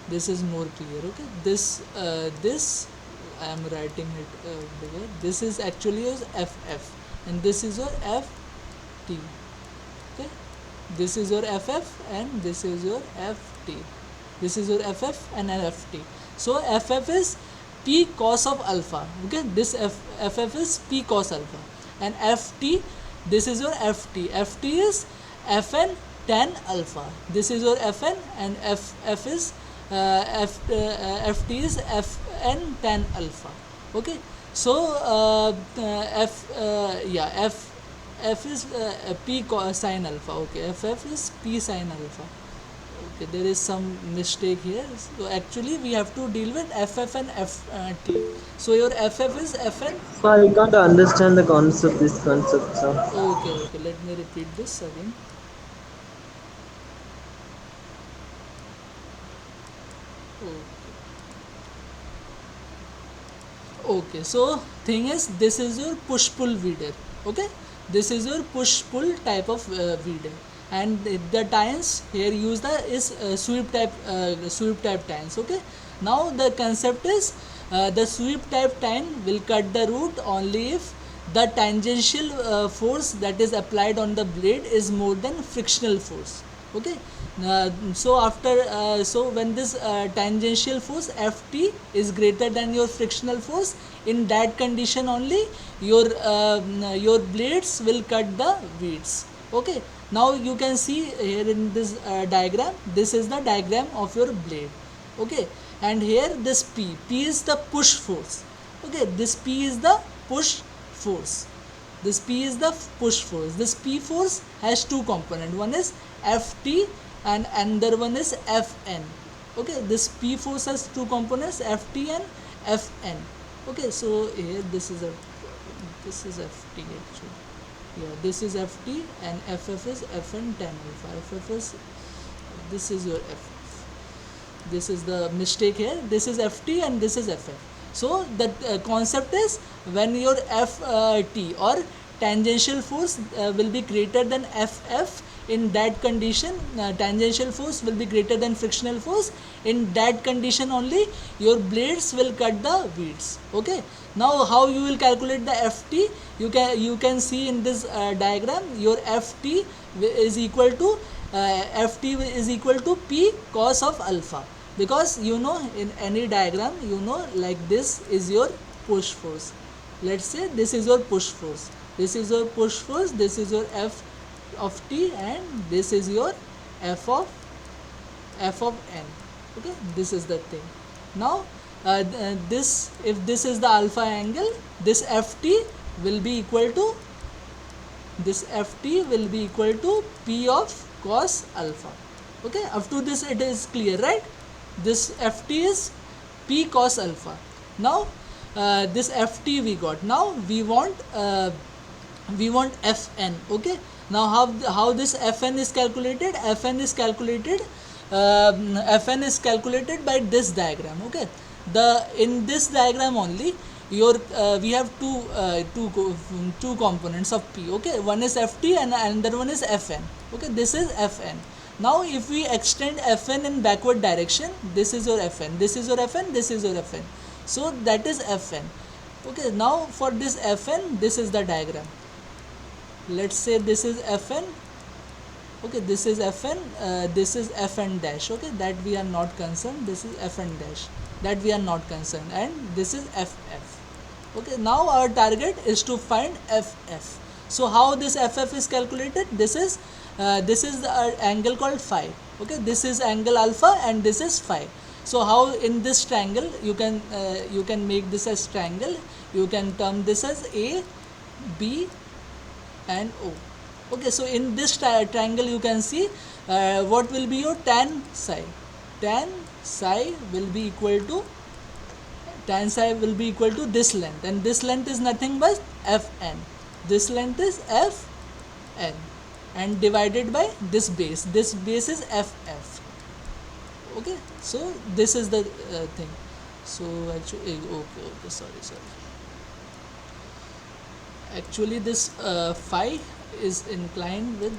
this is more clear. Okay, this I am writing it bigger. This is actually your FF, and this is your FT. Okay, this is your FF and this is your FT. This is your FF and FT. So FF is P cos of alpha. Okay, this FF is P cos alpha, and FT, this is your FT. FT is Fn tan alpha. This is your Fn, and F is FT is Fn tan alpha. Okay, so F is P sin alpha. Okay, FF is P sin alpha. Okay, there is some mistake here. So actually we have to deal with FF and FT. So your FF is Fn. So I can't understand the concept, this concept, sir. Okay, let me repeat this again. Okay, so thing is, this is your push pull weeder. Okay, this is your push pull type of weeder, and the tines here use the is sweep type tines. Okay, now the concept is the sweep type tine will cut the root only if the tangential force that is applied on the blade is more than frictional force. Okay, so when this tangential force Ft is greater than your frictional force, in that condition only your blades will cut the weeds. Okay, now you can see here in this diagram, this is the diagram of your blade. Okay, and here this P is the push force. Okay, this P is the push force. This P is the push force. This P force has two components. One is Ft and another one is Fn. Okay, this P force has two components, Ft and Fn. Okay, so here this is Ft actually. Yeah, this is Ft and FF is Fn tan alpha. FF is, this is your FF. This is the mistake here. This is Ft and this is FF. So the concept is, when your Ft or tangential force will be greater than FF, in that condition tangential force will be greater than frictional force. In that condition only your blades will cut the weeds. Okay, now how you will calculate the Ft? You can see in this diagram, your Ft is equal to Ft is equal to P cos of alpha, because you know in any diagram, you know, like this is your push force. Let's say this is your push force, this is your push force, this is your F of T, and this is your F of N. Okay, this is the thing. Now this, if this is the alpha angle, this Ft will be equal to, this Ft will be equal to P of cos alpha. Okay, up to this it is clear, right? This Ft is P cos alpha. Now this Ft we got. Now we want Fn. Okay, now how this Fn is calculated? Fn is calculated by this diagram. Okay, in this diagram only, your we have two components of P. Okay, one is Ft and another one is Fn. Okay, this is Fn. Now if we extend Fn in backward direction, this is your Fn, this is your Fn, this is your Fn. So that is Fn. Okay, now for this Fn, this is the diagram. Let's say this is Fn. Okay, this is Fn, this is Fn dash. Okay, that we are not concerned. This is Fn dash, that we are not concerned, and this is Ff. Okay, now our target is to find Ff. So how this Ff is calculated? This is the angle called phi. Okay, this is angle alpha and this is phi. So how in this triangle you can make this as triangle. You can term this as A, B, and O. Okay, so in this triangle you can see what will be your tan psi. Tan psi will be equal to this length, and this length is nothing but Fn. This length is Fn, and divided by this base. This base is Ff. Okay, so this is the thing. So actually, okay, sorry. Actually, this phi is inclined with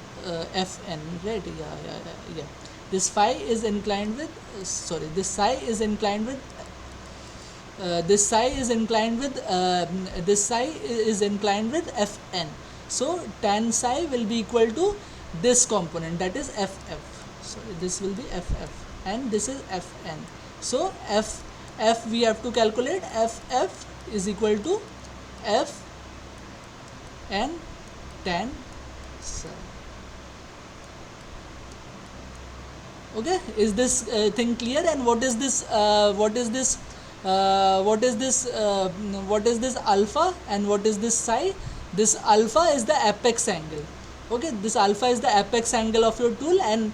Fn, right? Yeah. This phi is inclined with this psi is inclined with this psi is inclined with Fn. So tan psi will be equal to this component, that is Ff. So this will be Ff and this is Fn. So F we have to calculate. Ff is equal to F n tan psi. Okay, is this thing clear? And what is this alpha and what is this psi? This alpha is the apex angle. Okay, this alpha is the apex angle of your tool, and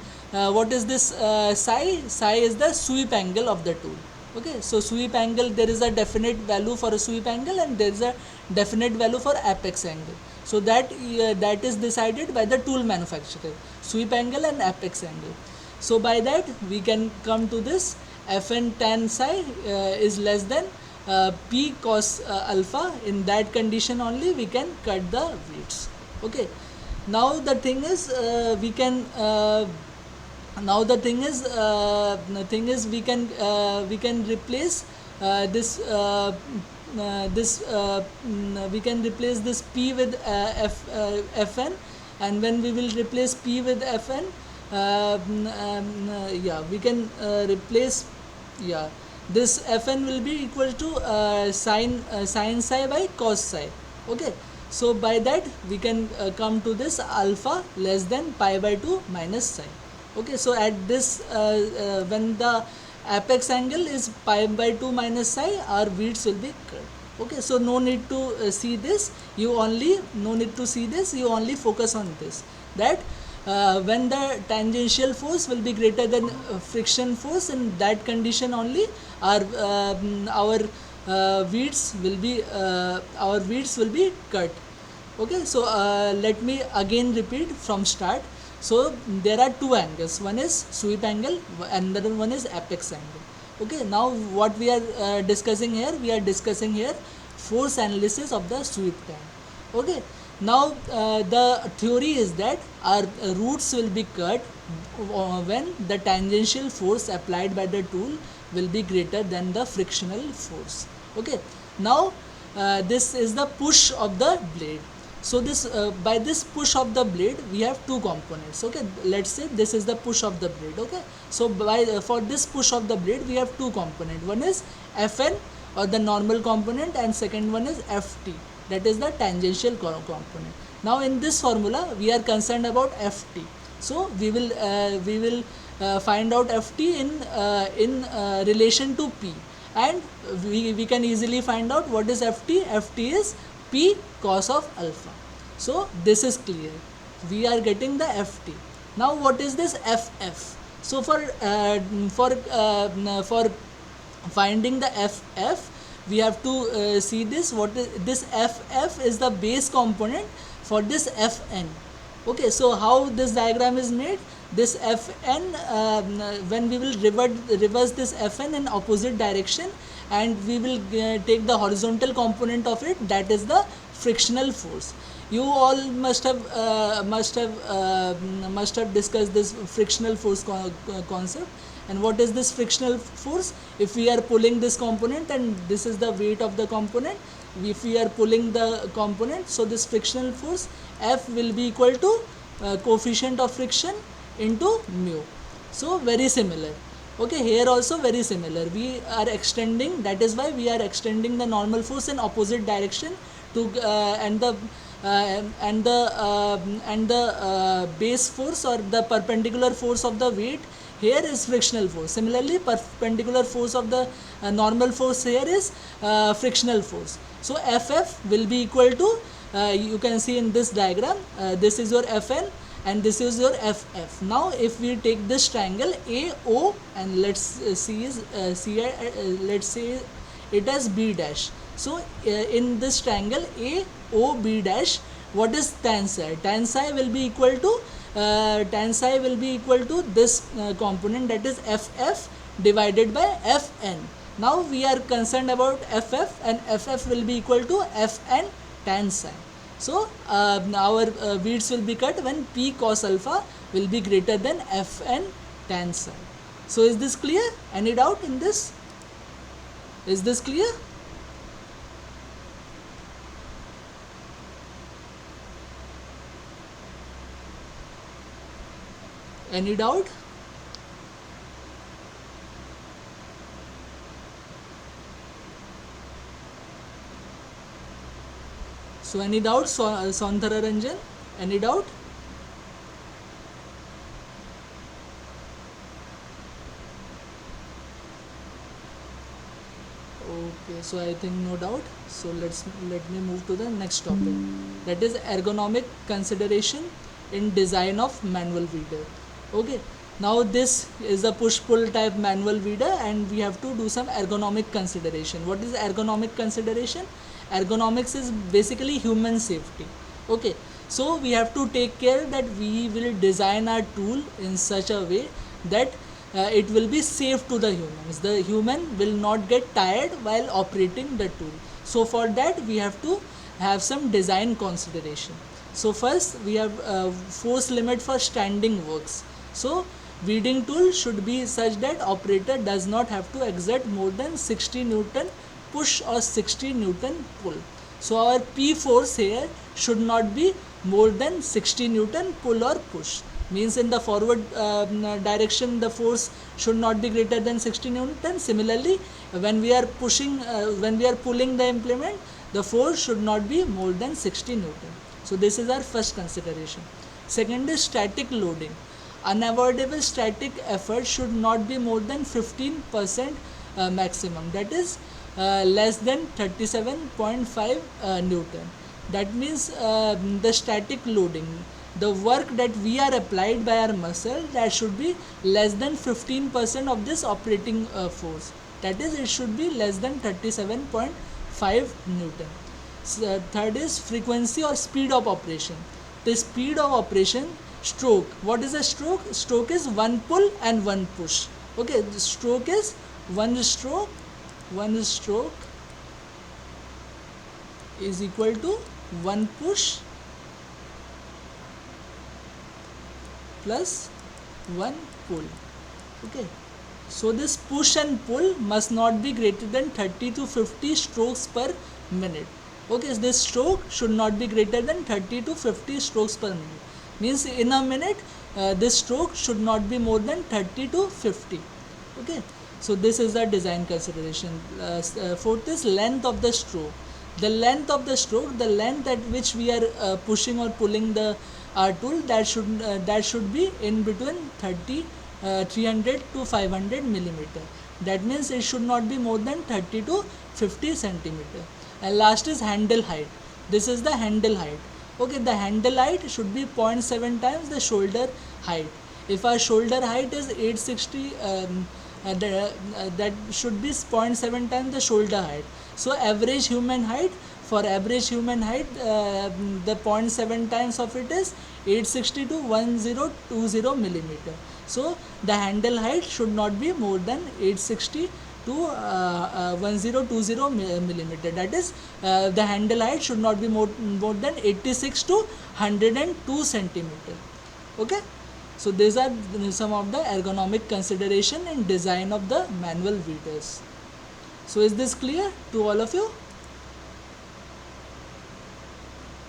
what is this psi? Psi is the sweep angle of the tool. Okay, so sweep angle, there is a definite value for a sweep angle and there is a definite value for apex angle. So that is decided by the tool manufacturer, sweep angle and apex angle. So by that we can come to this Fn tan psi is less than P cos alpha. In that condition only we can cut the weights. Okay, now the thing is we can we can replace we can replace this P with Fn, and when we will replace P with Fn, we can replace, this Fn will be equal to sin psi by cos psi. Okay, so by that we can come to this alpha less than pi by 2 minus psi. Okay, so at this when the apex angle is pi by 2 minus psi, our weights will be cut. Okay, so no need to see this, you only focus on this, that when the tangential force will be greater than friction force, in that condition only our weights will be cut. Okay, so let me again repeat from start. So there are two angles, one is sweep angle, another one is apex angle. Okay, now what we are discussing here, force analysis of the sweep tank. Okay, now the theory is that our roots will be cut when the tangential force applied by the tool will be greater than the frictional force. Okay, now this is the push of the blade. So this by this push of the blade we have two components. Okay, let's say this is the push of the blade. Okay, so for this push of the blade we have two components, one is Fn or the normal component, and second one is Ft, that is the tangential component. Now in this formula we are concerned about Ft, so we will find out Ft in relation to P, and we can easily find out what is Ft. Ft is P cos of alpha. So this is clear, we are getting the Ft. Now what is this Ff? So for finding the Ff, we have to see this, what is this Ff is the base component for this Fn. Okay, so how this diagram is made, this Fn, when we will reverse this Fn in opposite direction, and we will take the horizontal component of it, that is the frictional force. You all must have discussed this frictional force concept. And what is this frictional force? If we are pulling this component and this is the weight of the component, if we are pulling the component, so this frictional force F will be equal to coefficient of friction into mu. So very similar. Okay, here also very similar, we are extending, that is why we are extending the normal force in opposite direction to and the base force or the perpendicular force of the weight here is frictional force. Similarly, perpendicular force of the normal force here is frictional force. So Ff will be equal to, you can see in this diagram, this is your Fn and this is your Ff. Now if we take this triangle AO and let's say it as B dash. So in this triangle AOB dash, what is tan psi? Tan psi will be equal to this component, that is Ff divided by Fn. Now we are concerned about Ff, and Ff will be equal to Fn tan psi. So our weights will be cut when P cos alpha will be greater than Fn tan psi. So is this clear? Any doubt in this? Is this clear? Any doubt? So any doubt, Saundara Ranjan? Any doubt? Okay, so I think no doubt. So let me move to the next topic. That is ergonomic consideration in design of manual weeder. Okay. Now this is a push-pull type manual weeder, and we have to do some ergonomic consideration. What is ergonomic consideration? Ergonomics is basically human safety. Okay. So we have to take care that we will design our tool in such a way that it will be safe to the humans. The human will not get tired while operating the tool. So for that we have to have some design consideration. So first we have force limit for standing works. So weeding tool should be such that operator does not have to exert more than 60 Newton push or 60 Newton pull. So our P force here should not be more than 60 Newton pull or push. Means in the forward direction the force should not be greater than 60 Newton. Similarly, when we are pulling the implement, the force should not be more than 60 Newton. So this is our first consideration. Second is static loading. Unavoidable static effort should not be more than 15% maximum. That is less than 37.5 Newton. That means the static loading, the work that we are applied by our muscle, that should be less than 15% of this operating force. That is, it should be less than 37.5 Newton. So, third is frequency or speed of operation. The speed of operation, stroke. What is a stroke? Stroke is one pull and one push. Okay, the stroke is one stroke is equal to one push plus one pull. Okay, so this push and pull must not be greater than 30 to 50 strokes per minute. Okay, this stroke should not be greater than 30 to 50 strokes per minute. Means in a minute this stroke should not be more than 30 to 50. Okay, so this is the design consideration. Fourth is length of the stroke. The length of the stroke, the length at which we are pushing or pulling the tool, that should be in between 300 to 500 millimeter. That means it should not be more than 30 to 50 centimeter. And last is handle height. This is the handle height. Okay, the handle height should be 0.7 times the shoulder height. If our shoulder height is 860, that should be 0.7 times the shoulder height. So average human height, for average human height, the 0.7 times of it is 860 to 1020 millimeter. So the handle height should not be more than 860 to 1020 millimeter. That is, the handle height should not be more than 86 to 102 centimeter. Okay, so these are some of the ergonomic consideration in design of the manual weeders. So is this clear to all of you?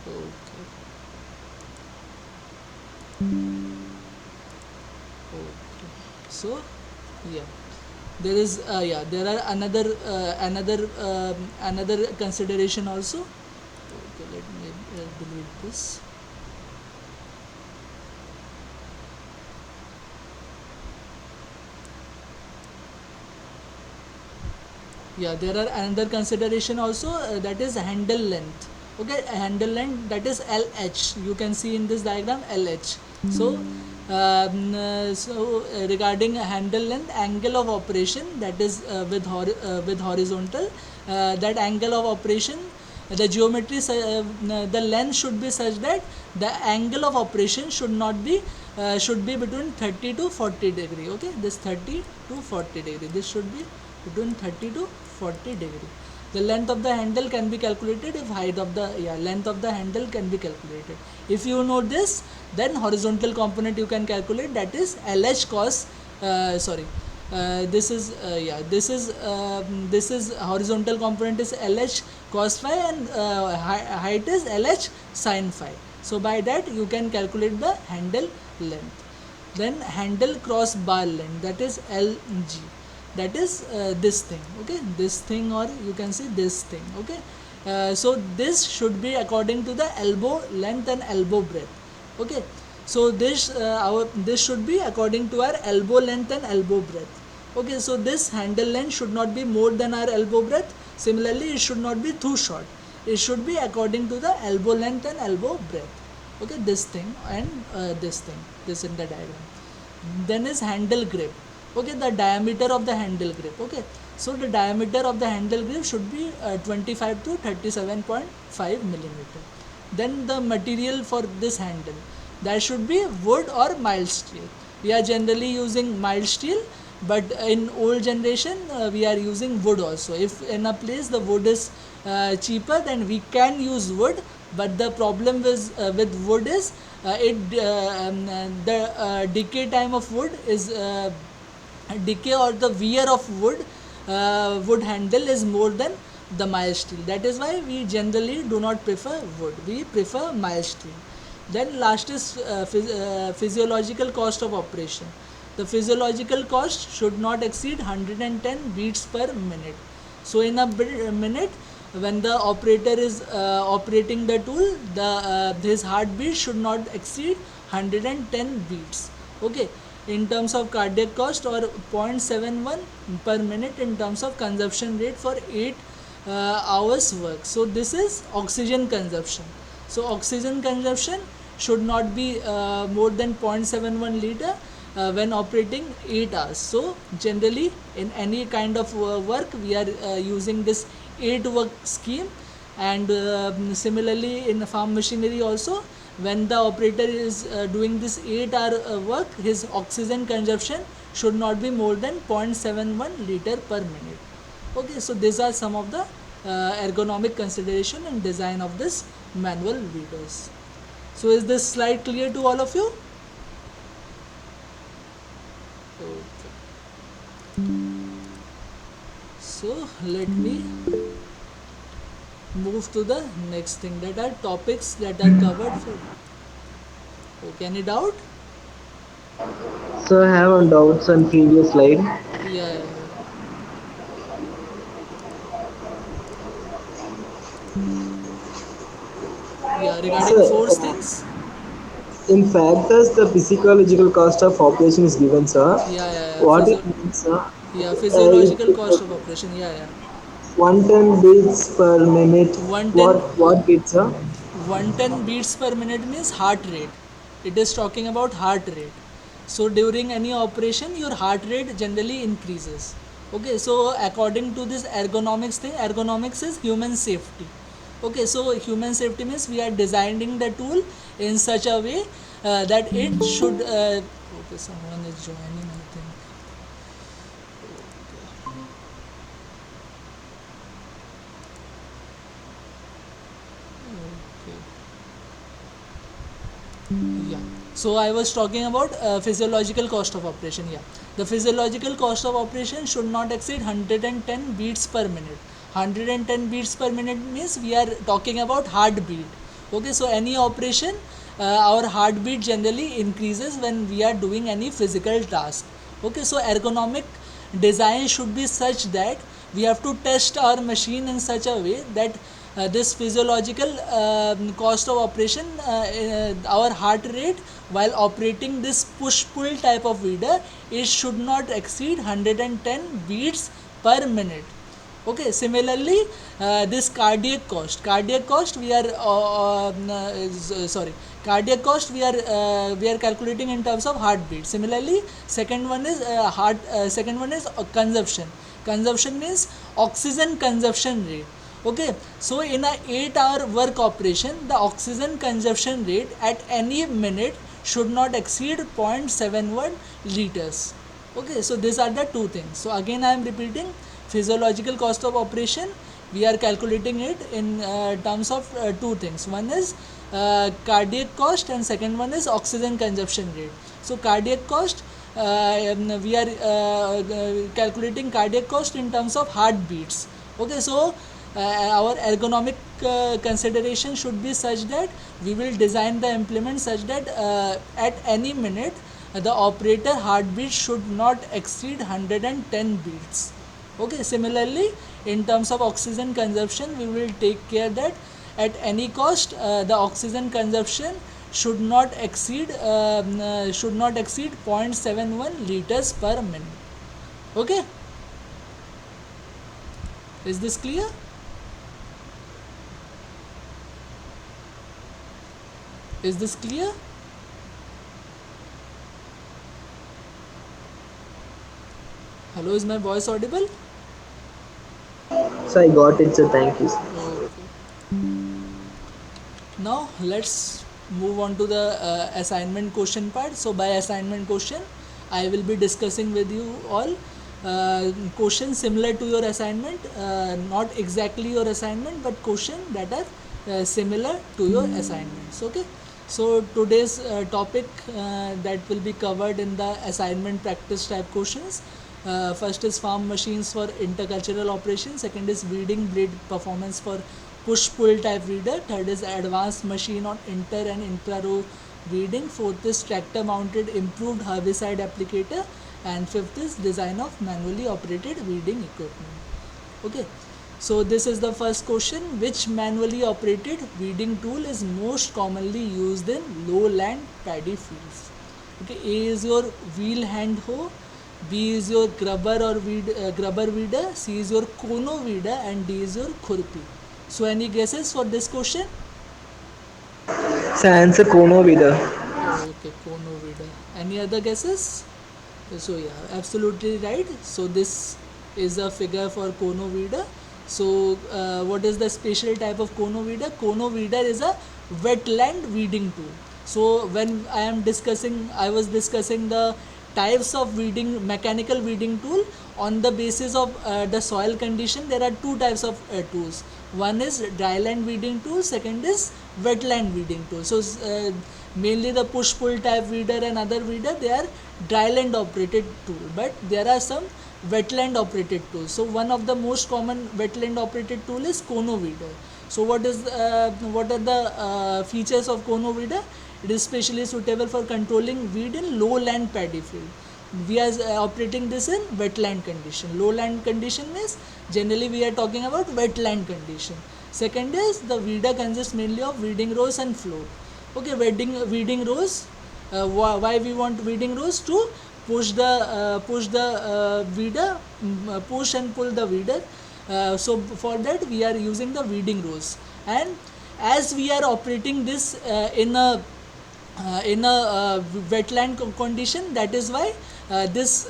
Okay. Okay. So yeah, there is there are another consideration also. Okay, let me delete this. Yeah, there are another consideration also, that is handle length. Okay, handle length, that is LH. You can see in this diagram LH. So regarding handle length, angle of operation, that is with horizontal, that angle of operation, the geometry, the length should be such that the angle of operation should be between 30 to 40 degree. Okay, this 30 to 40 degree, this should be between 30 to 40 degree. The length of the handle can be calculated if height of the length of the handle can be calculated. If you know this, then horizontal component you can calculate, that is LH cos this is horizontal component is LH cos phi, and height is LH sin phi. So by that you can calculate the handle length. Then handle cross bar length, that is LG, that is this thing, okay, this thing, or you can see this thing, okay. So this should be according to the elbow length and elbow breadth, okay. So this should be according to our elbow length and elbow breadth, okay. So this handle length should not be more than our elbow breadth. Similarly, it should not be too short. It should be according to the elbow length and elbow breadth, okay, this thing and this thing, this in the diagram. Then is handle grip, okay, the diameter of the handle grip, okay. So the diameter of the handle grip should be 25 to 37.5 millimeter. Then the material for this handle, that should be wood or mild steel. We are generally using mild steel, but in old generation we are using wood also. If in a place the wood is cheaper, then we can use wood, but the problem with wood is the decay time of wood is decay or the wear of wood handle is more than the mild steel. That is why we generally do not prefer wood, we prefer mild steel. Then last is physiological cost of operation. The physiological cost should not exceed 110 beats per minute. So in a minute, when the operator is operating the tool, his heartbeat should not exceed 110 beats, okay. In terms of cardiac cost, or 0.71 per minute in terms of consumption rate for 8 hours work. So this is oxygen consumption. So oxygen consumption should not be more than 0.71 liter when operating 8 hours. So generally in any kind of work we are using this 8 work scheme. And similarly in farm machinery also, when the operator is doing this 8-hour work, his oxygen consumption should not be more than 0.71 liter per minute, okay. So these are some of the ergonomic consideration and design of this manual weeders. So is this slide clear to all of you? Okay. So let me move to the next thing, that are topics that are covered for. Okay, any doubt? So I have doubts on previous slide. Yeah. Yeah, regarding So force things. in factors, the physiological cost of operation is given, sir. Yeah. What it means, sir? Physiological cost If of operation. Yeah. 110 beats per minute, 110 what beats, sir? 110 beats per minute means heart rate. It is talking about heart rate. So during any operation, your heart rate generally increases. Okay, so according to this ergonomics thing, ergonomics is human safety. Okay, so human safety means we are designing the tool in such a way that it should. Okay, someone is joining, I think. Okay. Yeah. So I was talking about physiological cost of operation. Yeah. The physiological cost of operation should not exceed 110 beats per minute. 110 beats per minute means we are talking about heartbeat. Okay. So any operation, our heartbeat generally increases when we are doing any physical task. Okay. So ergonomic design should be such that we have to test our machine in such a way that this physiological cost of operation, our heart rate while operating this push pull type of weeder, it should not exceed 110 beats per minute. Okay, similarly this cardiac cost we are we are calculating in terms of heartbeat. Similarly, second one is consumption means oxygen consumption rate. Okay, so in a 8-hour work operation, the oxygen consumption rate at any minute should not exceed 0.71 liters. Okay, so these are the two things. So again I am repeating, physiological cost of operation, we are calculating it in terms of two things. One is cardiac cost and second one is oxygen consumption rate. So cardiac cost, we are calculating cardiac cost in terms of heartbeats. Okay, so our ergonomic consideration should be such that we will design the implement such that at any minute the operator heartbeat should not exceed 110 beats. Okay, similarly in terms of oxygen consumption we will take care that at any cost the oxygen consumption should not exceed 0.71 liters per minute. Okay, is this clear? Is this clear? Hello, is my voice audible? So I got it, sir. Thank you. Okay. Now let's move on to the assignment question part. So by assignment question, I will be discussing with you all questions similar to your assignment, not exactly your assignment, but question that are similar to your assignments. Okay. So today's topic that will be covered in the assignment practice type questions. First is farm machines for intercultural operation. Second is weeding blade performance for push pull type weeder. Third is advanced machine on inter and intra row weeding. Fourth is tractor mounted improved herbicide applicator. And fifth is design of manually operated weeding equipment. Okay, so this is the first question: which manually operated weeding tool is most commonly used in lowland paddy fields? Okay, A is your wheel hand hoe, B is your grubber weeder, C is your kono weeder, and D is your khurpi. So any guesses for this question? So answer Kono Vida. Okay, kono weeder. Any other guesses? So yeah, absolutely right. So this is a figure for kono weeder. So what is the special type of kono weeder? Kono weeder is a wetland weeding tool. So when I was discussing the types of weeding, mechanical weeding tool on the basis of the soil condition. There are two types of tools. One is dryland weeding tool. Second is wetland weeding tool. So mainly the push pull type weeder and other weeder, they are dryland operated tool, but there are some wetland operated tools. So one of the most common wetland operated tool is kono weeder. So what are the features of kono weeder? It is specially suitable for controlling weed in lowland paddy field. We are operating this in wetland condition. Lowland condition means generally we are talking about wetland condition. Second is the weeder consists mainly of weeding rows and float. Okay, weeding rows. Why we want weeding rows? To push the weeder, push and pull the weeder. So for that we are using the weeding rows, and as we are operating this in a wetland condition, that is why this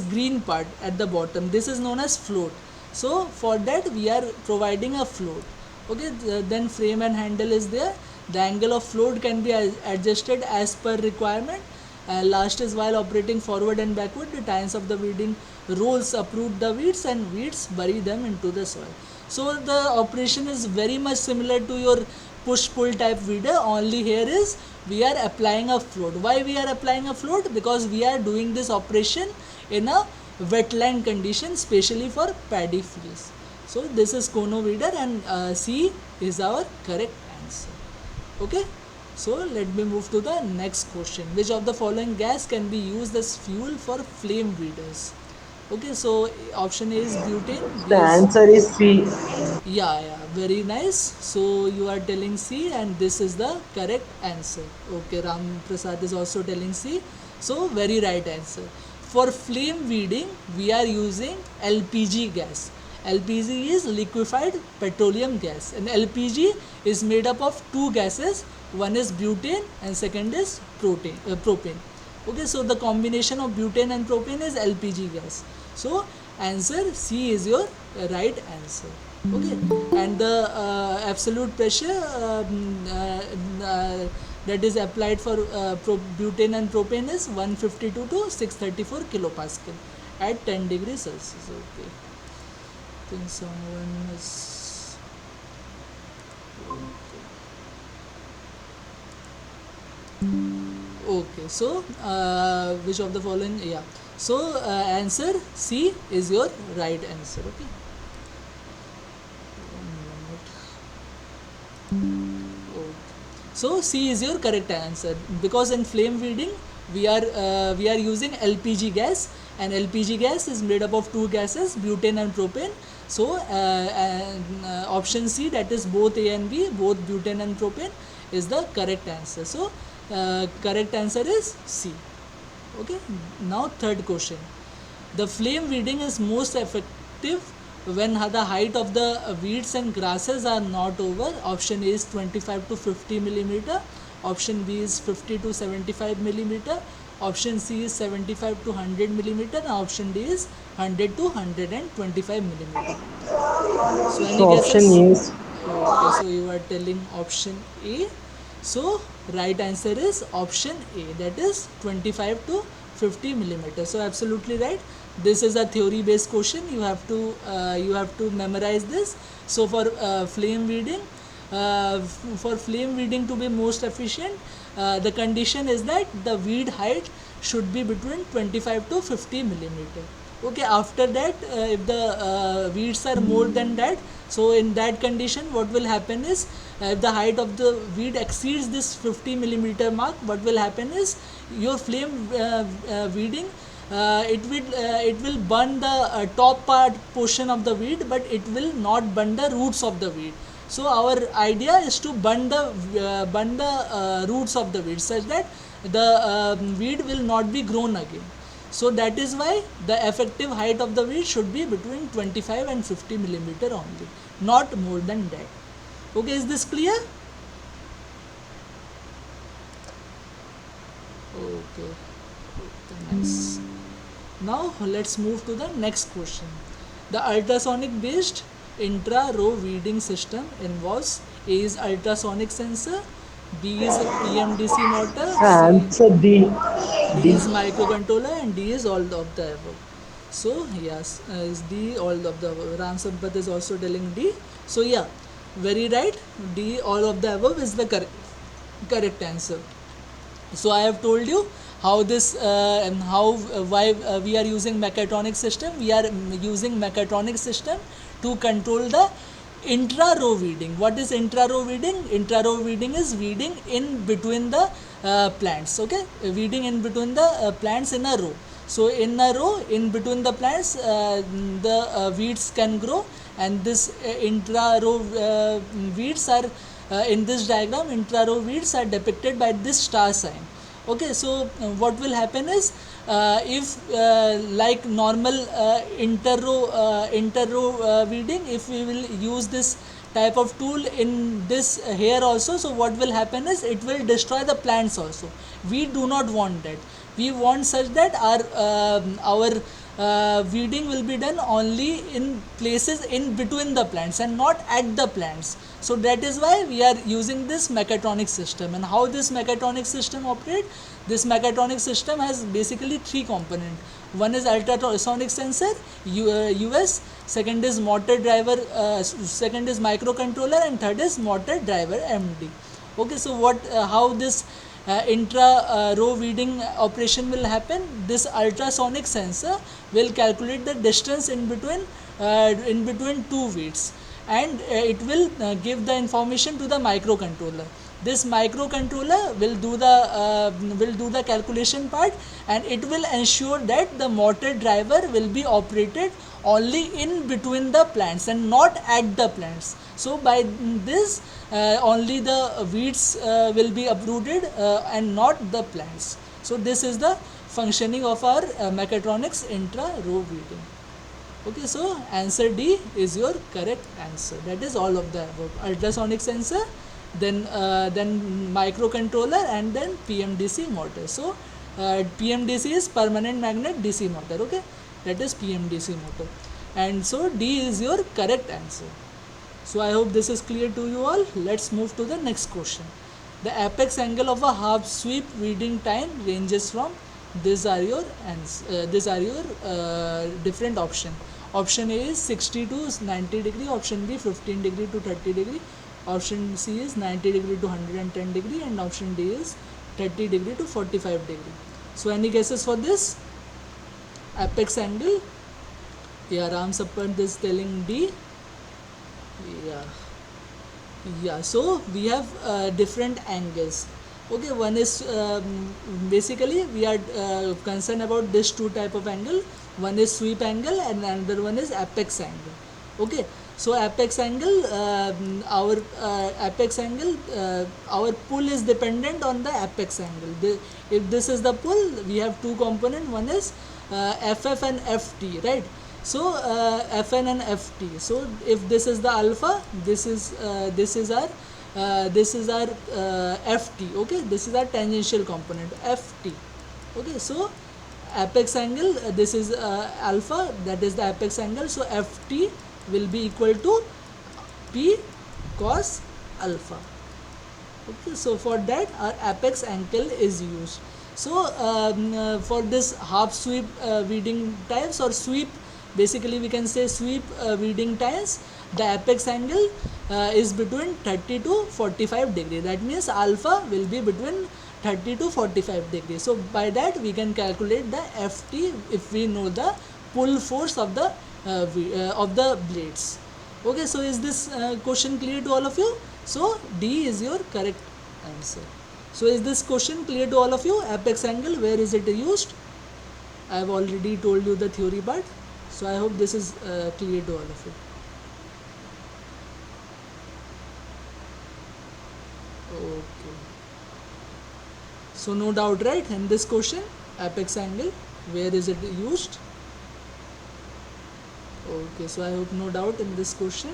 green part at the bottom, this is known as float. So for that we are providing a float. Okay, then frame and handle is there. The angle of float can be adjusted as per requirement. Last is while operating forward and backward, the tines of the weeding rolls uproot the weeds and weeds bury them into the soil. So the operation is very much similar to your push pull type weeder, only here is we are applying a float. Why we are applying a float? Because we are doing this operation in a wetland condition, especially for paddy fields. So this is kono weeder, and C is our correct answer. Okay, so let me move to the next question: which of the following gas can be used as fuel for flame weeders? Okay, so option A is butane, The B is, answer is C. yeah, very nice. So you are telling C, and this is the correct answer. Okay, Ram Prasad is also telling C. So very right answer. For flame weeding, we are using LPG gas. LPG is liquefied petroleum gas, and LPG is made up of two gases. One is butane, and second is propane. Okay, so the combination of butane and propane is LPG gas. So answer C is your right answer. Okay, and the absolute pressure that is applied for butane and propane is 152 to 634 kilopascal at 10 degrees Celsius. Okay, I think someone is. Okay, so which of the following? Yeah. So answer C is your right answer. Okay. 1 minute. Okay. So C is your correct answer, because in flame weeding we are using LPG gas, and LPG gas is made up of two gases, butane and propane. So option C, that is both A and B, both butane and propane, is the correct answer. So correct answer is C. Okay. Now third question: the flame weeding is most effective when the height of the weeds and grasses are not over. Option A is 25 to 50 millimeter. Option B is 50 to 75 millimeter. Option C is 75 to 100 millimeter. And option D is 100 to 125 millimeter. So any So option guesses? is Okay, so you are telling option A. So right answer is option A, that is 25 to 50 millimeter. So absolutely right. This is a theory based question. You have to memorize this. So for flame weeding to be most efficient, the condition is that the weed height should be between 25 to 50 millimeter. Okay, after that, if the weeds are more than that, so in that condition what will happen is, if the height of the weed exceeds this 50 millimeter mark, what will happen is your flame weeding, it will burn the top part portion of the weed, but it will not burn the roots of the weed. So our idea is to burn the roots of the weed, such that the weed will not be grown again. So that is why the effective height of the weed should be between 25 and 50 millimeter only, not more than that. Okay, is this clear? Okay, nice. Now let's move to the next question. The ultrasonic based intra row weeding system involves: A is ultrasonic sensor, B is PMDC motor, C answer D. D D. is microcontroller, and D is all of the above. So yes, is D all of the above. Ram Sampath is also telling D. So yeah, very right. D all of the above is the correct answer. So I have told you how this and how why we are using mechatronic system. We are using mechatronic system to control the intra row weeding. What is intra row weeding? Intra row weeding is weeding in between the plants. Okay, weeding in between the plants in a row. So in a row, in between the plants, the weeds can grow, and this intra row weeds are in this diagram. Intra row weeds are depicted by this star sign. Okay, so what will happen is, if like normal inter row weeding, if we will use this type of tool in this here also, so what will happen is it will destroy the plants also. We do not want that. We want such that our weeding will be done only in places in between the plants and not at the plants. So that is why we are using this mechatronic system. And how this mechatronic system operate? This mechatronic system has basically three components. One is ultrasonic sensor, US, second is motor driver, second is microcontroller, and third is motor driver, MD. Okay, so how this intra row weeding operation will happen? This ultrasonic sensor will calculate the distance in between two weeds, and it will give the information to the microcontroller. This microcontroller will do the calculation part, and it will ensure that the motor driver will be operated only in between the plants and not at the plants. So by this, only the weeds will be uprooted, and not the plants. So this is the functioning of our mechatronics intra row weeding. Okay, so answer D is your correct answer. That is all of the above: ultrasonic sensor, then microcontroller, and then PMDC motor. So PMDC is permanent magnet DC motor. Okay, that is PMDC motor, and so D is your correct answer. So I hope this is clear to you all. Let's move to the next question. The apex angle of a half sweep weeding time ranges from, these are your different option. Option A is 60 to 90 degree, option B 15 degree to 30 degree, option C is 90 degree to 110 degree, and option D is 30 degree to 45 degree. So any guesses for this? Apex angle? Yeah, Ram Sapant is telling D. Yeah. Yeah, so we have different angles. Okay, one is basically we are concerned about this two type of angle. One is sweep angle and another one is apex angle. Okay, so apex angle, our apex angle, our pull is dependent on the apex angle. If this is the pull, we have two component. One is FF and FT, right? So Fn and Ft. So if this is the alpha, this is our Ft. Okay, this is our tangential component Ft. Okay, so apex angle, this is alpha, that is the apex angle. So Ft will be equal to P cos alpha. Okay, so for that our apex angle is used. So for this half sweep weeding tiles or sweep, basically we can say sweep weeding tiles, the apex angle is between 30 to 45 degree. That means alpha will be between 30 to 45 degree. So by that we can calculate the Ft if we know the pull force of the blades. Okay, so is this question clear to all of you? So D is your correct answer. So is this question clear to all of you? Apex angle, where is it used? I have already told you the theory part. So I hope this is clear to all of you. Okay. So no doubt, right? In this question, apex angle, where is it used? Okay, so I hope no doubt in this question.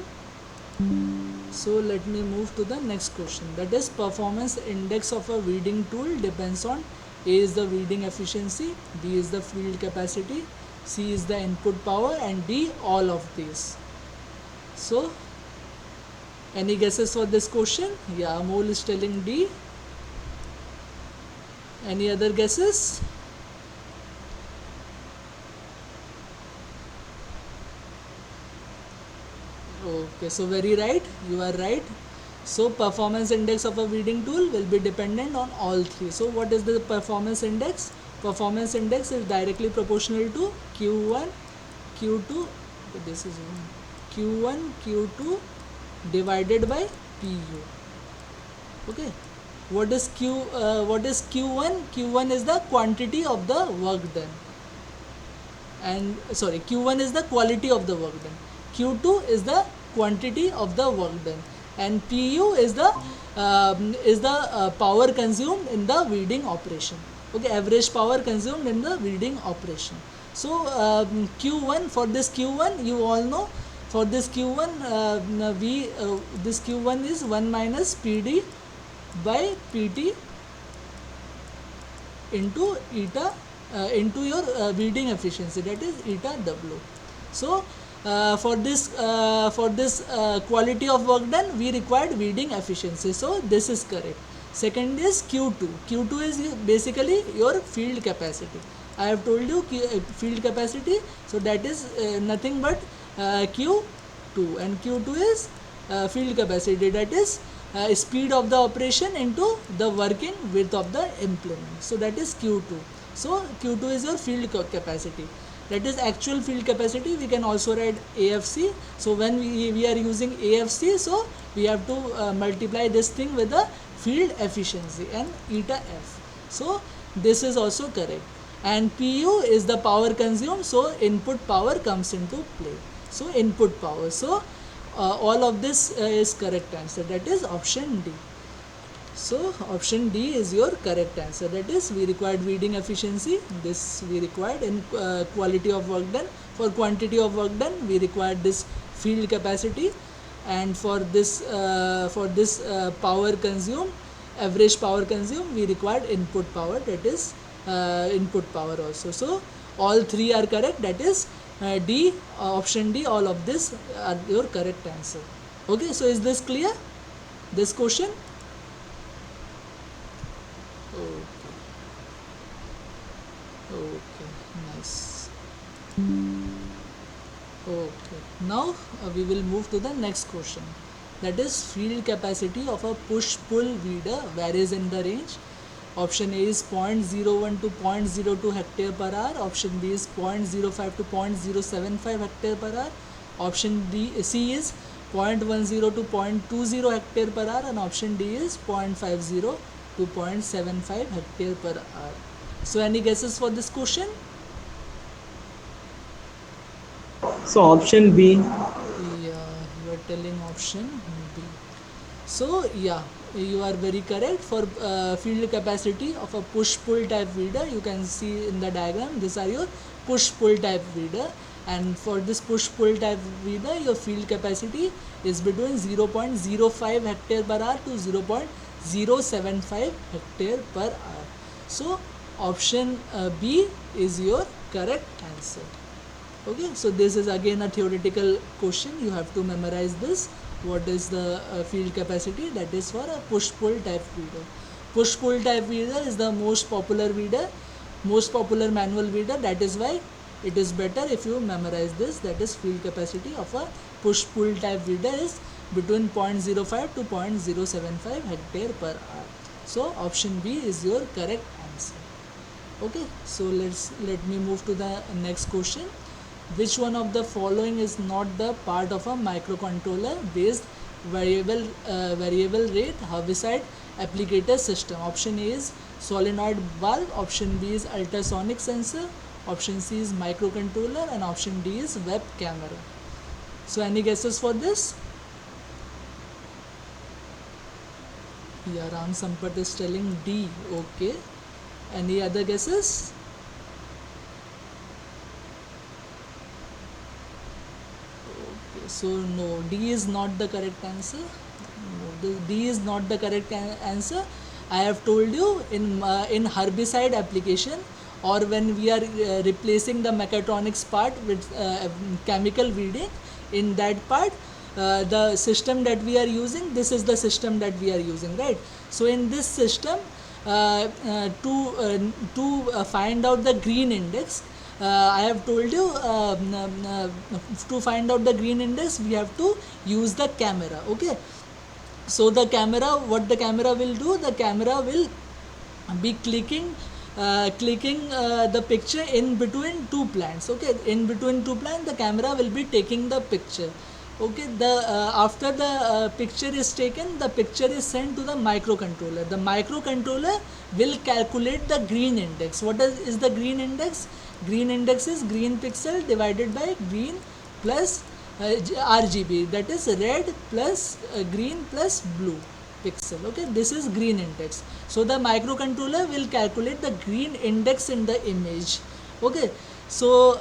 So let me move to the next question, that is performance index of a weeding tool depends on A is the weeding efficiency, B is the field capacity, C is the input power, and D all of these. So any guesses for this question? Yeah, Amol is telling D. Any other guesses? Okay, so very right, you are right. So performance index of a weeding tool will be dependent on all three. So what is the performance index? Performance index is directly proportional to Q1, Q2, this is Q1, Q2 divided by PU. Okay, what is Q1? Q1 is the quantity of the work done, and sorry, Q1 is the quality of the work done, Q2 is the quantity of the work done, and PU is the power consumed in the weeding operation. Okay, average power consumed in the weeding operation. So Q1, for this Q1 you all know, for this Q1 this Q1 is 1 minus PD by PT into eta into your weeding efficiency, that is eta W. So for this quality of work done, we required weeding efficiency, so this is correct. Second is Q2. Q2 is basically your field capacity. I have told you field capacity, so that is nothing but Q2, and Q2 is field capacity, that is speed of the operation into the working width of the implement. So that is Q2. So Q2 is your field capacity. That is actual field capacity. We can also write AFC. So when we are using AFC, so we have to multiply this thing with the field efficiency and eta F. So this is also correct. And PU is the power consumed, so input power comes into play. So input power. So all of this is correct answer, that is option D. So option D is your correct answer, that is we required weeding efficiency, this we required in quality of work done. For quantity of work done, we required this field capacity, and for this power consumed, average power consumed, we required input power, that is input power also. So all three are correct, that is D, option D, all of this are your correct answer. Okay, so is this clear, this question? Okay, nice. Okay, now we will move to the next question, that is field capacity of a push-pull weeder varies in the range Option A is 0.01 to 0.02 hectare per hour. Option B is 0.05 to 0.075 hectare per hour. Option C is 0.10 to 0.20 hectare per hour, and option D is 0.50 to 0.75 hectare per hour. So any guesses for this question? So option B. Yeah, you are telling option B. So yeah, you are very correct. For field capacity of a push-pull type weeder, you can see in the diagram, these are your push-pull type weeder, and for this push-pull type weeder, your field capacity is between 0.05 hectare per hour to 0.075 hectare per hour. So option B is your correct answer. Okay, so this is again a theoretical question. You have to memorize this. What is the field capacity? That is for a push-pull type weeder. Push-pull type weeder is the most popular weeder, most popular manual weeder. That is why it is better if you memorize this. That is field capacity of a push-pull type weeder is between 0.05 to 0.075 hectare per hour. So option B is your correct answer. Okay, so let me move to the next question. Which one of the following is not the part of a microcontroller based variable rate herbicide applicator system? Option A is solenoid valve, option B is ultrasonic sensor, option C is microcontroller, and option D is web camera. So any guesses for this? Yeah, Ram Sampat is telling D. Okay, any other guesses? So no, D is not the correct answer. No, D is not the correct answer. I have told you in herbicide application, or when we are replacing the mechatronics part with chemical weeding, in that part the system that we are using, this is the system that we are using, right? So in this system, to find out the green index, I have told you, to find out the green index we have to use the camera. Okay, so the camera, what the camera will do, the camera will be clicking the picture in between two plants. Okay, in between two plants the camera will be taking the picture. Okay, the after the picture is taken, the picture is sent to the microcontroller. The microcontroller will calculate the green index. What is the green index? Green index is green pixel divided by green plus RGB, that is red plus green plus blue pixel. Okay, this is green index. So the microcontroller will calculate the green index in the image. Okay, so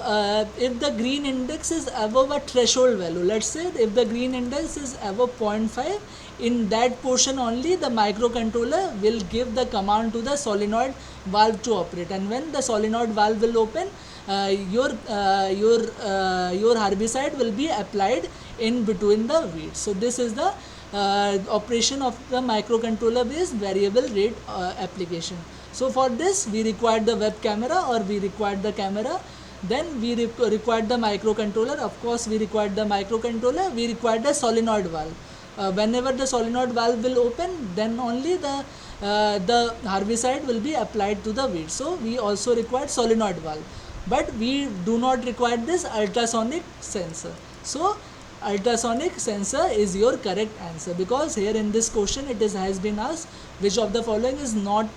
if the green index is above a threshold value, let's say if the green index is above 0.5, in that portion only the microcontroller will give the command to the solenoid valve to operate, and when the solenoid valve will open, your herbicide will be applied in between the weeds. So this is the operation of the microcontroller based variable rate application. So for this we require the web camera, or we require the camera, then we require the microcontroller. Of course we require the microcontroller, we require the solenoid valve. Whenever the solenoid valve will open, then only the herbicide will be applied to the weed. So we also require solenoid valve, but we do not require this ultrasonic sensor. So ultrasonic sensor is your correct answer, because here in this question it has been asked which of the following is not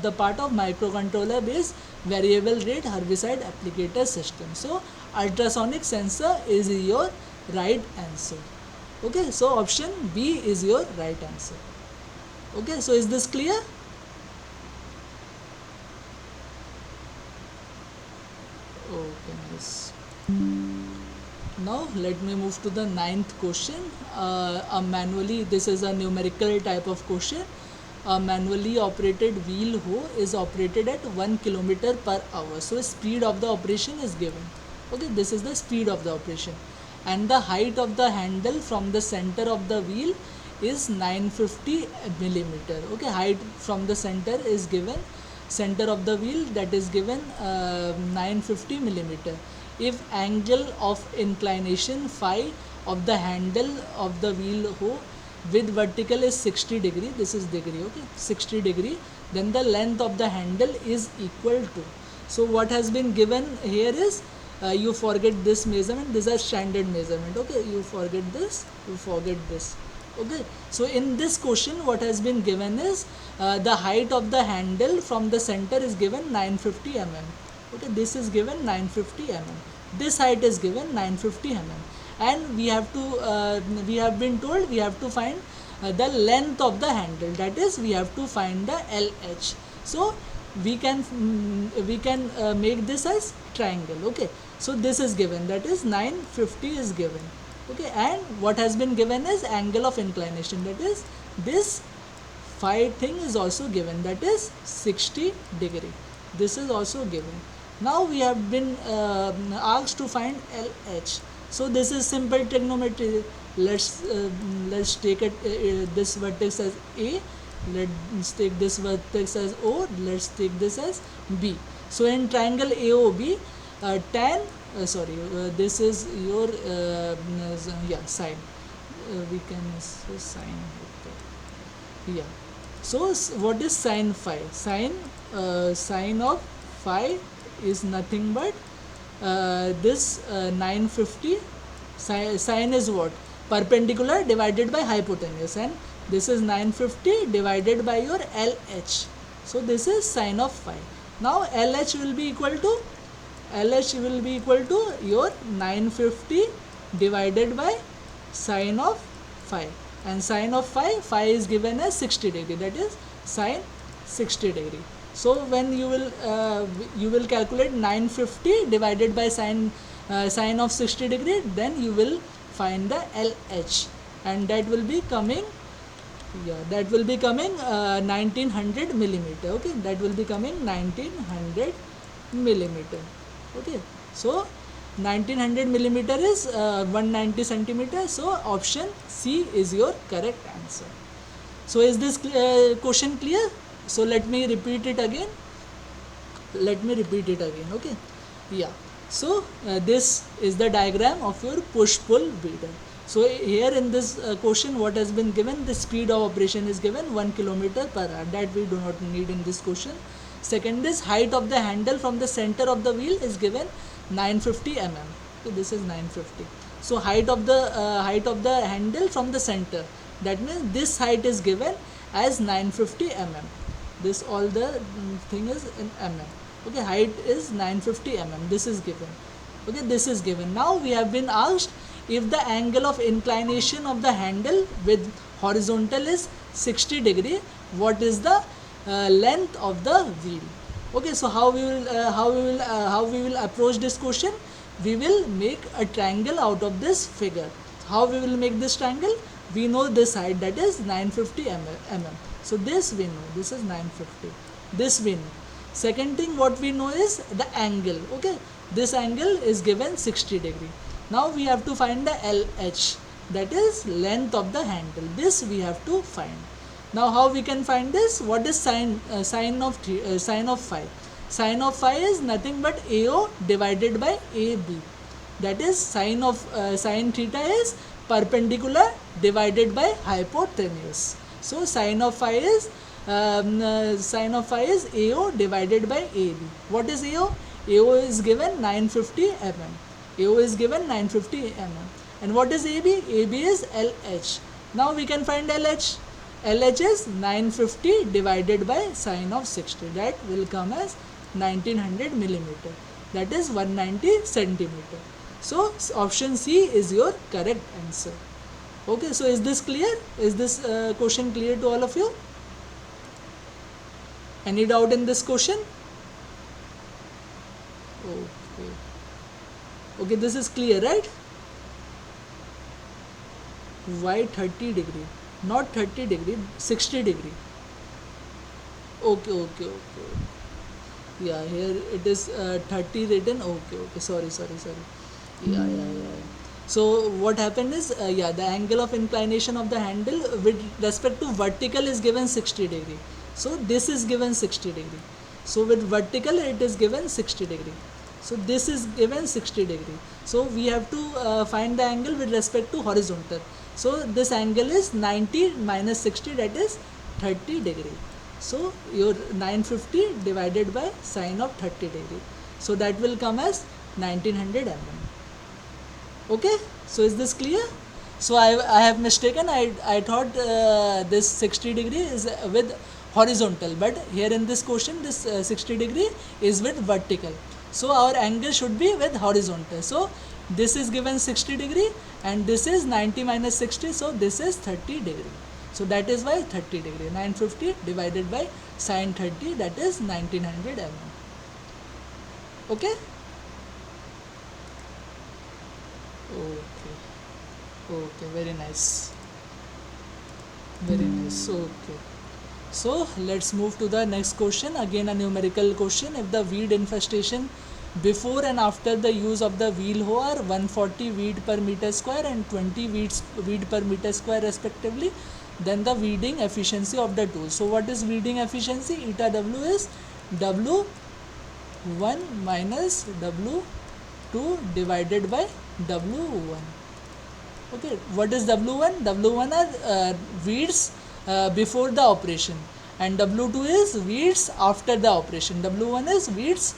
the part of microcontroller based variable rate herbicide applicator system. So ultrasonic sensor is your right answer. Okay, so option B is your right answer. Okay, so is this clear? Okay, nice. Now let me move to the ninth question. This is a numerical type of question. A manually operated wheel hoe is operated at 1 kilometer per hour. So speed of the operation is given. Okay, this is the speed of the operation, and the height of the handle from the center of the wheel is 950 millimeter. Okay, height from the center is given, center of the wheel, that is given 950 millimeter. If angle of inclination phi of the handle of the wheel hoe with vertical is 60 degree, this is degree, okay, 60 degree, then the length of the handle is equal to, so what has been given here is you forget this measurement, these are standard measurement, okay, you forget this, you forget this, okay. So in this question what has been given is the height of the handle from the center is given 950 mm, okay, this is given 950 mm, this height is given 950 mm, and we have to we have been told we have to find the length of the handle, that is we have to find the LH. So we can make this as triangle, okay. So this is given, that is 950 is given, okay, and what has been given is angle of inclination, that is this phi thing is also given, that is 60 degree, this is also given. Now we have been asked to find LH. So this is simple trigonometry. Let's take it this vertex as A, let's take this vertex as O, let's take this as B. So in triangle AOB, tan this is your sine, we can say sine, yeah. So what is sine phi? Sine of phi is nothing but this 950, sine is what? Perpendicular divided by hypotenuse, and this is 950 divided by your LH. So this is sine of phi. Now LH will be equal to your 950 divided by sine of phi, and sine of phi is given as 60 degree, that is sine 60 degree. So when you will calculate 950 divided by sine of 60 degree, then you will find the LH, and that will be coming 1900 millimeter, okay, that will be coming 1900 millimeter, okay. So 1900 millimeter is 190 centimeter, so option C is your correct answer. So is this question clear? So let me repeat it again, okay, yeah. So this is the diagram of your push-pull beater. So here in this question what has been given, the speed of operation is given 1 km per hour, that we do not need in this question. Second is height of the handle from the center of the wheel is given 950 mm, so this is 950. So height of the handle from the center, that means this height is given as 950 mm, this all the thing is in mm, okay, height is 950 mm, this is given, okay, this is given. Now we have been asked if the angle of inclination of the handle with horizontal is 60 degree, what is the length of the wheel, okay. So how we will approach this question? We will make a triangle out of this figure. How we will make this triangle? We know this height, that is 950 mm. So this we know, this is 950, this we know. Second thing what we know is the angle, okay, this angle is given 60 degree. Now we have to find the LH, that is length of the handle, this we have to find. Now how we can find this? What is sine of phi? Sine of phi is nothing but AO divided by AB, that is sine theta is perpendicular divided by hypotenuse. So sine of phi is AO divided by AB. What is AO? AO is given 950 mm. AO is given 950 mm. And what is AB? AB is LH. Now we can find LH. LH is 950 divided by sine of 60. That will come as 1900 millimeter. That is 190 centimeter. So option C is your correct answer. Okay, so is this clear? Is this question clear to all of you? Any doubt in this question? Okay. Okay, this is clear, right? Why 30 degree? Not 30 degree, 60 degree. Okay. Yeah, here it is 30 written. Okay. Sorry. Yeah. So what happened is, the angle of inclination of the handle with respect to vertical is given 60 degree. So this is given 60 degree. So with vertical it is given 60 degree. So this is given 60 degree. So we have to find the angle with respect to horizontal. So this angle is 90 minus 60, that is 30 degree. So your 950 divided by sine of 30 degree. So that will come as 1900 mm. Okay, so is this clear? So I have mistaken, I thought this 60 degree is with horizontal, but here in this question this 60 degree is with vertical. So our angle should be with horizontal. So this is given 60 degree and this is 90 minus 60, so this is 30 degree. So that is why 30 degree, 950 divided by sine 30, that is 1900 mm. Okay. Okay. Okay, very nice. Very nice. Okay. So let's move to the next question. Again, a numerical question. If the weed infestation before and after the use of the wheel hoe are 140 weed per meter square and 20 weed per meter square respectively, then the weeding efficiency of the tool. So what is weeding efficiency? Eta W is W1 minus W2 divided by W1. Okay, what is W1? W1 are weeds before the operation, and W2 is weeds after the operation. W1 is weeds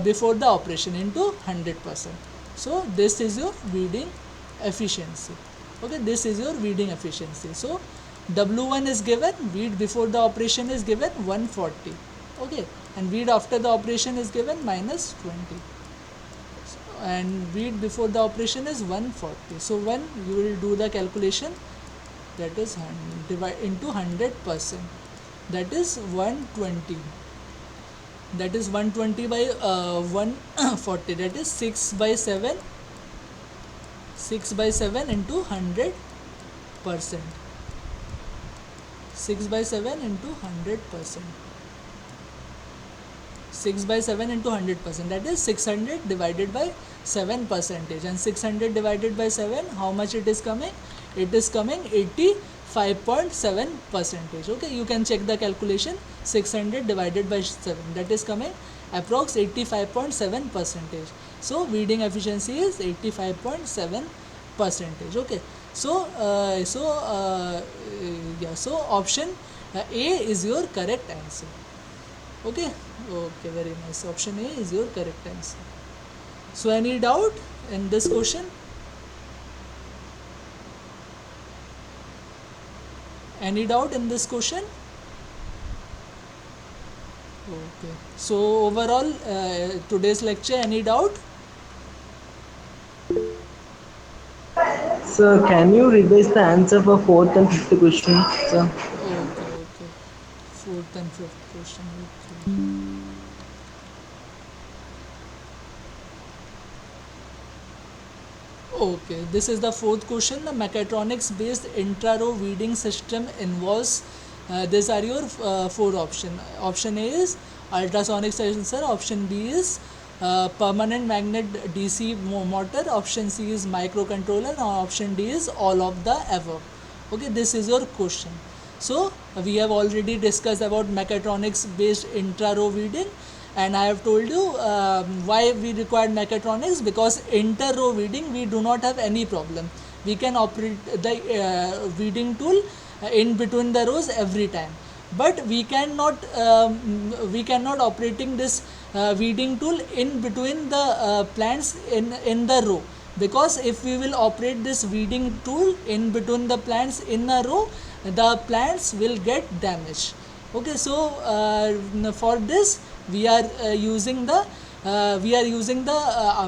before the operation into 100%. So this is your weeding efficiency. Okay, this is your weeding efficiency. So W1 is given, weed before the operation is given 140. Okay, and weed after the operation is given minus 20. And weed before the operation is 140. So when you will do the calculation, that is divide into 100%, that is 120. That is 120 by 140, that is 6 by 7. 6 by 7 into 100%. 6 by 7 into 100%. 6 by 7 into 100%, that is 600 divided by 7 percentage, and 600 divided by 7, how much it is coming? It is coming 85.7%. Okay, you can check the calculation. 600 divided by 7, that is coming approx 85.7%. So weeding efficiency is 85.7%. Okay, so so option A is your correct answer. Okay, okay, very nice. Option A is your correct answer. So any doubt in this question? Any doubt in this question? Okay. So overall, today's lecture, any doubt? Sir, can you revise the answer for fourth and fifth question, sir? Okay, okay. Fourth and fifth question. Okay. Okay, this is the fourth question. The mechatronics based intra-row weeding system involves, these are your four options. Option A is ultrasonic sensor, option B is permanent magnet DC motor, option C is microcontroller, and option D is all of the above. Okay, this is your question. So we have already discussed about mechatronics based intra-row weeding, and I have told you why we required mechatronics, because inter-row weeding we do not have any problem. We can operate the weeding tool in between the rows every time, but we cannot operating this weeding tool in between the plants in the row, because if we will operate this weeding tool in between the plants in a row, the plants will get damaged. Okay, so for this we are using the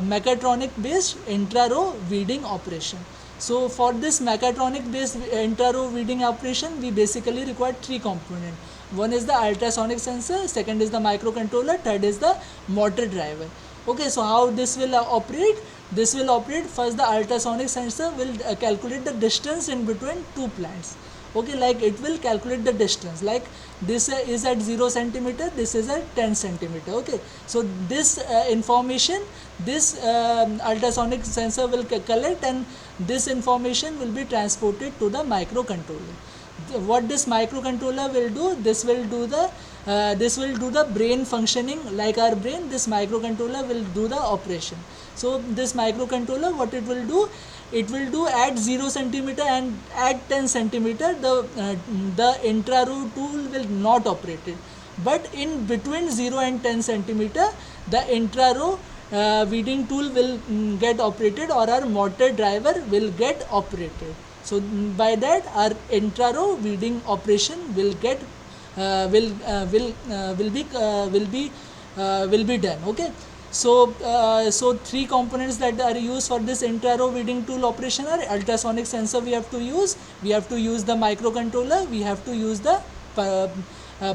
mechatronic based intra-row weeding operation. So for this mechatronic based intra-row weeding operation, we basically require three components. One is the ultrasonic sensor, second is the microcontroller, third is the motor driver. Okay, so how this will operate? This will operate, first the ultrasonic sensor will calculate the distance in between two plants. Okay, like it will calculate the distance, like this is at 0 centimeter, this is at 10 centimeter. Okay, so this information, this ultrasonic sensor will collect, and this information will be transported to the microcontroller. What this microcontroller will do, this will do the brain functioning like our brain. This microcontroller will do the operation. So this microcontroller, what it will do, it will do at 0 centimeter and at 10 centimeter the intra-row tool will not operate it, but in between 0 and 10 centimeter the intra-row weeding tool will get operated, or our motor driver will get operated. So by that our intra-row weeding operation will get will be done. Okay, so three components that are used for this intra-row weeding tool operation are ultrasonic sensor we have to use the microcontroller, we have to use the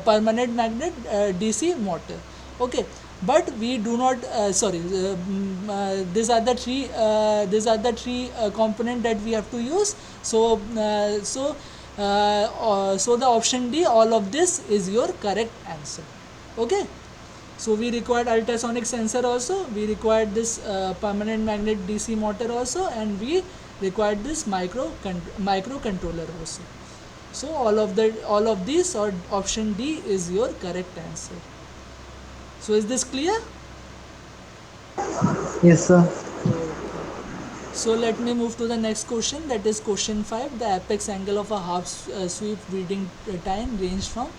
permanent magnet DC motor. Okay, but we do not these are the three component that we have to use. So the option D, all of this is your correct answer. Okay, so we required ultrasonic sensor also, we required this permanent magnet DC motor also, and we required this microcontroller also. So all of these, or option D is your correct answer. So is this clear? Yes, sir. Okay. So let me move to the next question, that is question 5. The apex angle of a half sweep weeding time ranged from,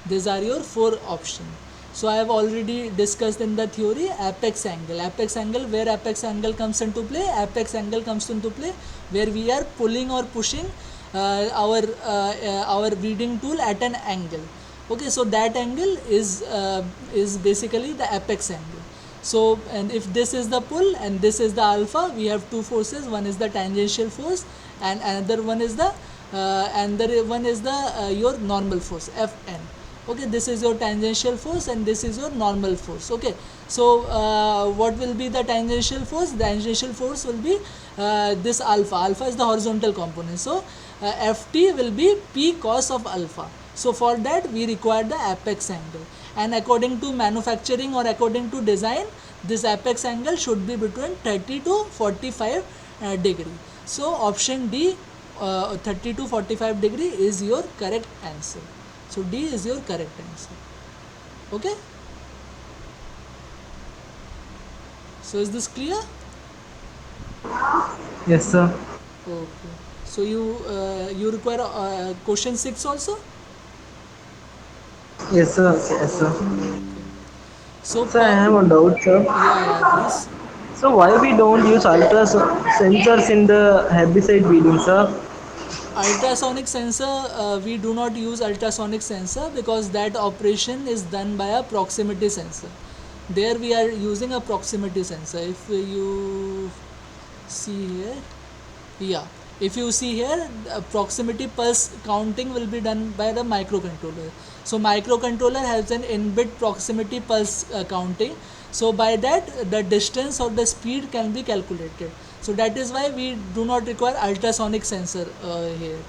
these are your 4 options. So I have already discussed in the theory apex angle. Where apex angle comes into play? Apex angle comes into play where we are pulling or pushing our weeding tool at an angle. Okay, so that angle is basically the apex angle. So, and if this is the pull and this is the alpha, we have two forces. One is the tangential force, and another one is the your normal force, Fn. Okay, this is your tangential force and this is your normal force. Okay, so what will be the tangential force? The tangential force will be this alpha. Alpha is the horizontal component. So Ft will be P cos of alpha. So for that we require the apex angle, and according to manufacturing or according to design, this apex angle should be between 30 to 45 degree. So option D, 30 to 45 degree is your correct answer. So D is your correct answer. Okay, so is this clear? Yes, sir. Okay, so you require question 6 also. Yes, sir. Yes, sir. So Sir, I have a doubt, sir. yeah, please. So why we don't use ultra sensors in the herbicide weeding, sir? Ultrasonic sensor, we do not use ultrasonic sensor because that operation is done by a proximity sensor. There we are using a proximity sensor. If you see here, yeah, if you see here, proximity pulse counting will be done by the microcontroller. So microcontroller has an inbuilt proximity pulse counting. So by that the distance or the speed can be calculated. So that is why we do not require ultrasonic sensor here.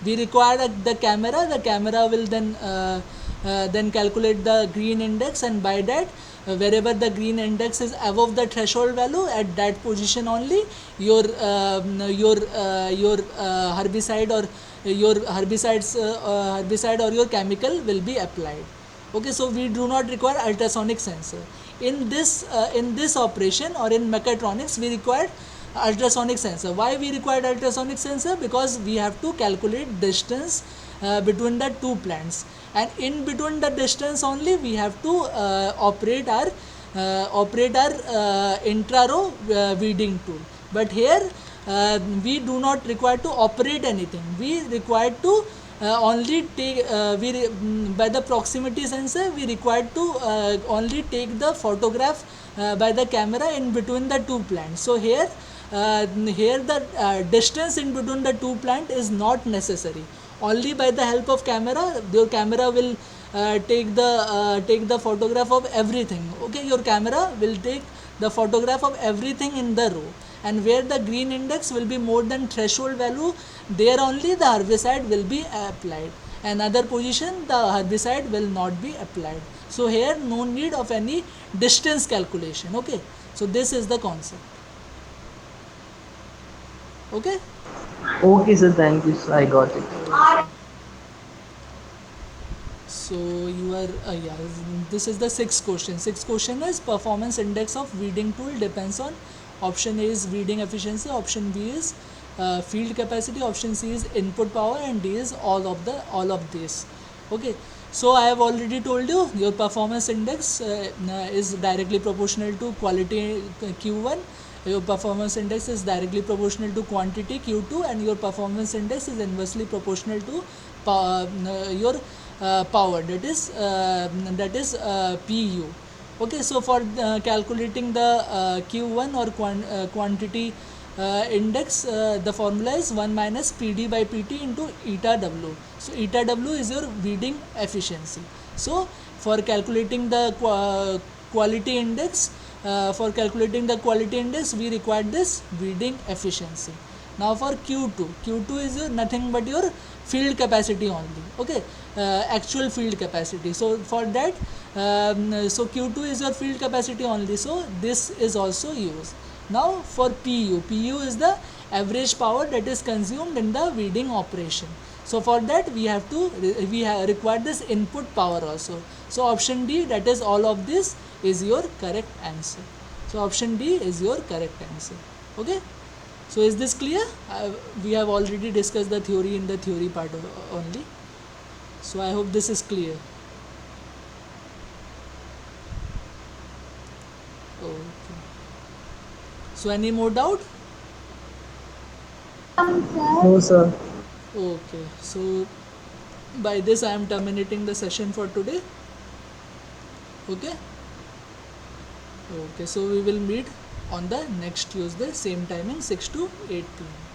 We require the camera. The camera will then calculate the green index, and by that wherever the green index is above the threshold value, at that position only your herbicide or herbicide or your chemical will be applied. Okay, so we do not require ultrasonic sensor in this operation, or in mechatronics we require ultrasonic sensor. Why we required ultrasonic sensor? Because we have to calculate distance between the two plants, and in between the distance only we have to operate our intra-row weeding tool. But here we do not require to operate anything. We require to only take by the proximity sensor we required to only take the photograph by the camera in between the two plants. So here the distance in between the two plant is not necessary. Only by the help of camera, your camera will take the photograph of everything. Okay, your camera will take the photograph of everything in the row, and where the green index will be more than threshold value, there only the herbicide will be applied. Another position the herbicide will not be applied. So here no need of any distance calculation. Okay, so this is the concept. Okay. Okay, sir. Thank you, sir. I got it. So you are yeah, this is the sixth question. Sixth question is performance index of weeding tool depends on, option A is weeding efficiency, option B is field capacity, option C is input power, and D is all of this. Okay, so I have already told you your performance index is directly proportional to quality Q1, your performance index is directly proportional to quantity Q2, and your performance index is inversely proportional to your power, that is PU. Okay, so for calculating the Q1 or quantity index, the formula is 1 minus PD by PT into eta W. So eta W is your weeding efficiency. So for calculating the quality index, we require this weeding efficiency. Now for Q2 is nothing but your field capacity only. Okay, actual field capacity. So for that, so Q2 is your field capacity only. So this is also used. Now for PU is the average power that is consumed in the weeding operation. So for that we require this input power also. So option D, that is all of this, is your correct answer. So option D is your correct answer. Okay. So is this clear? We have already discussed the theory in the theory part only. So I hope this is clear. Okay. So any more doubt? No, sir. Okay. So by this I am terminating the session for today. Okay. Okay. So we will meet on the next Tuesday, same timing, 6 to 8 p.m.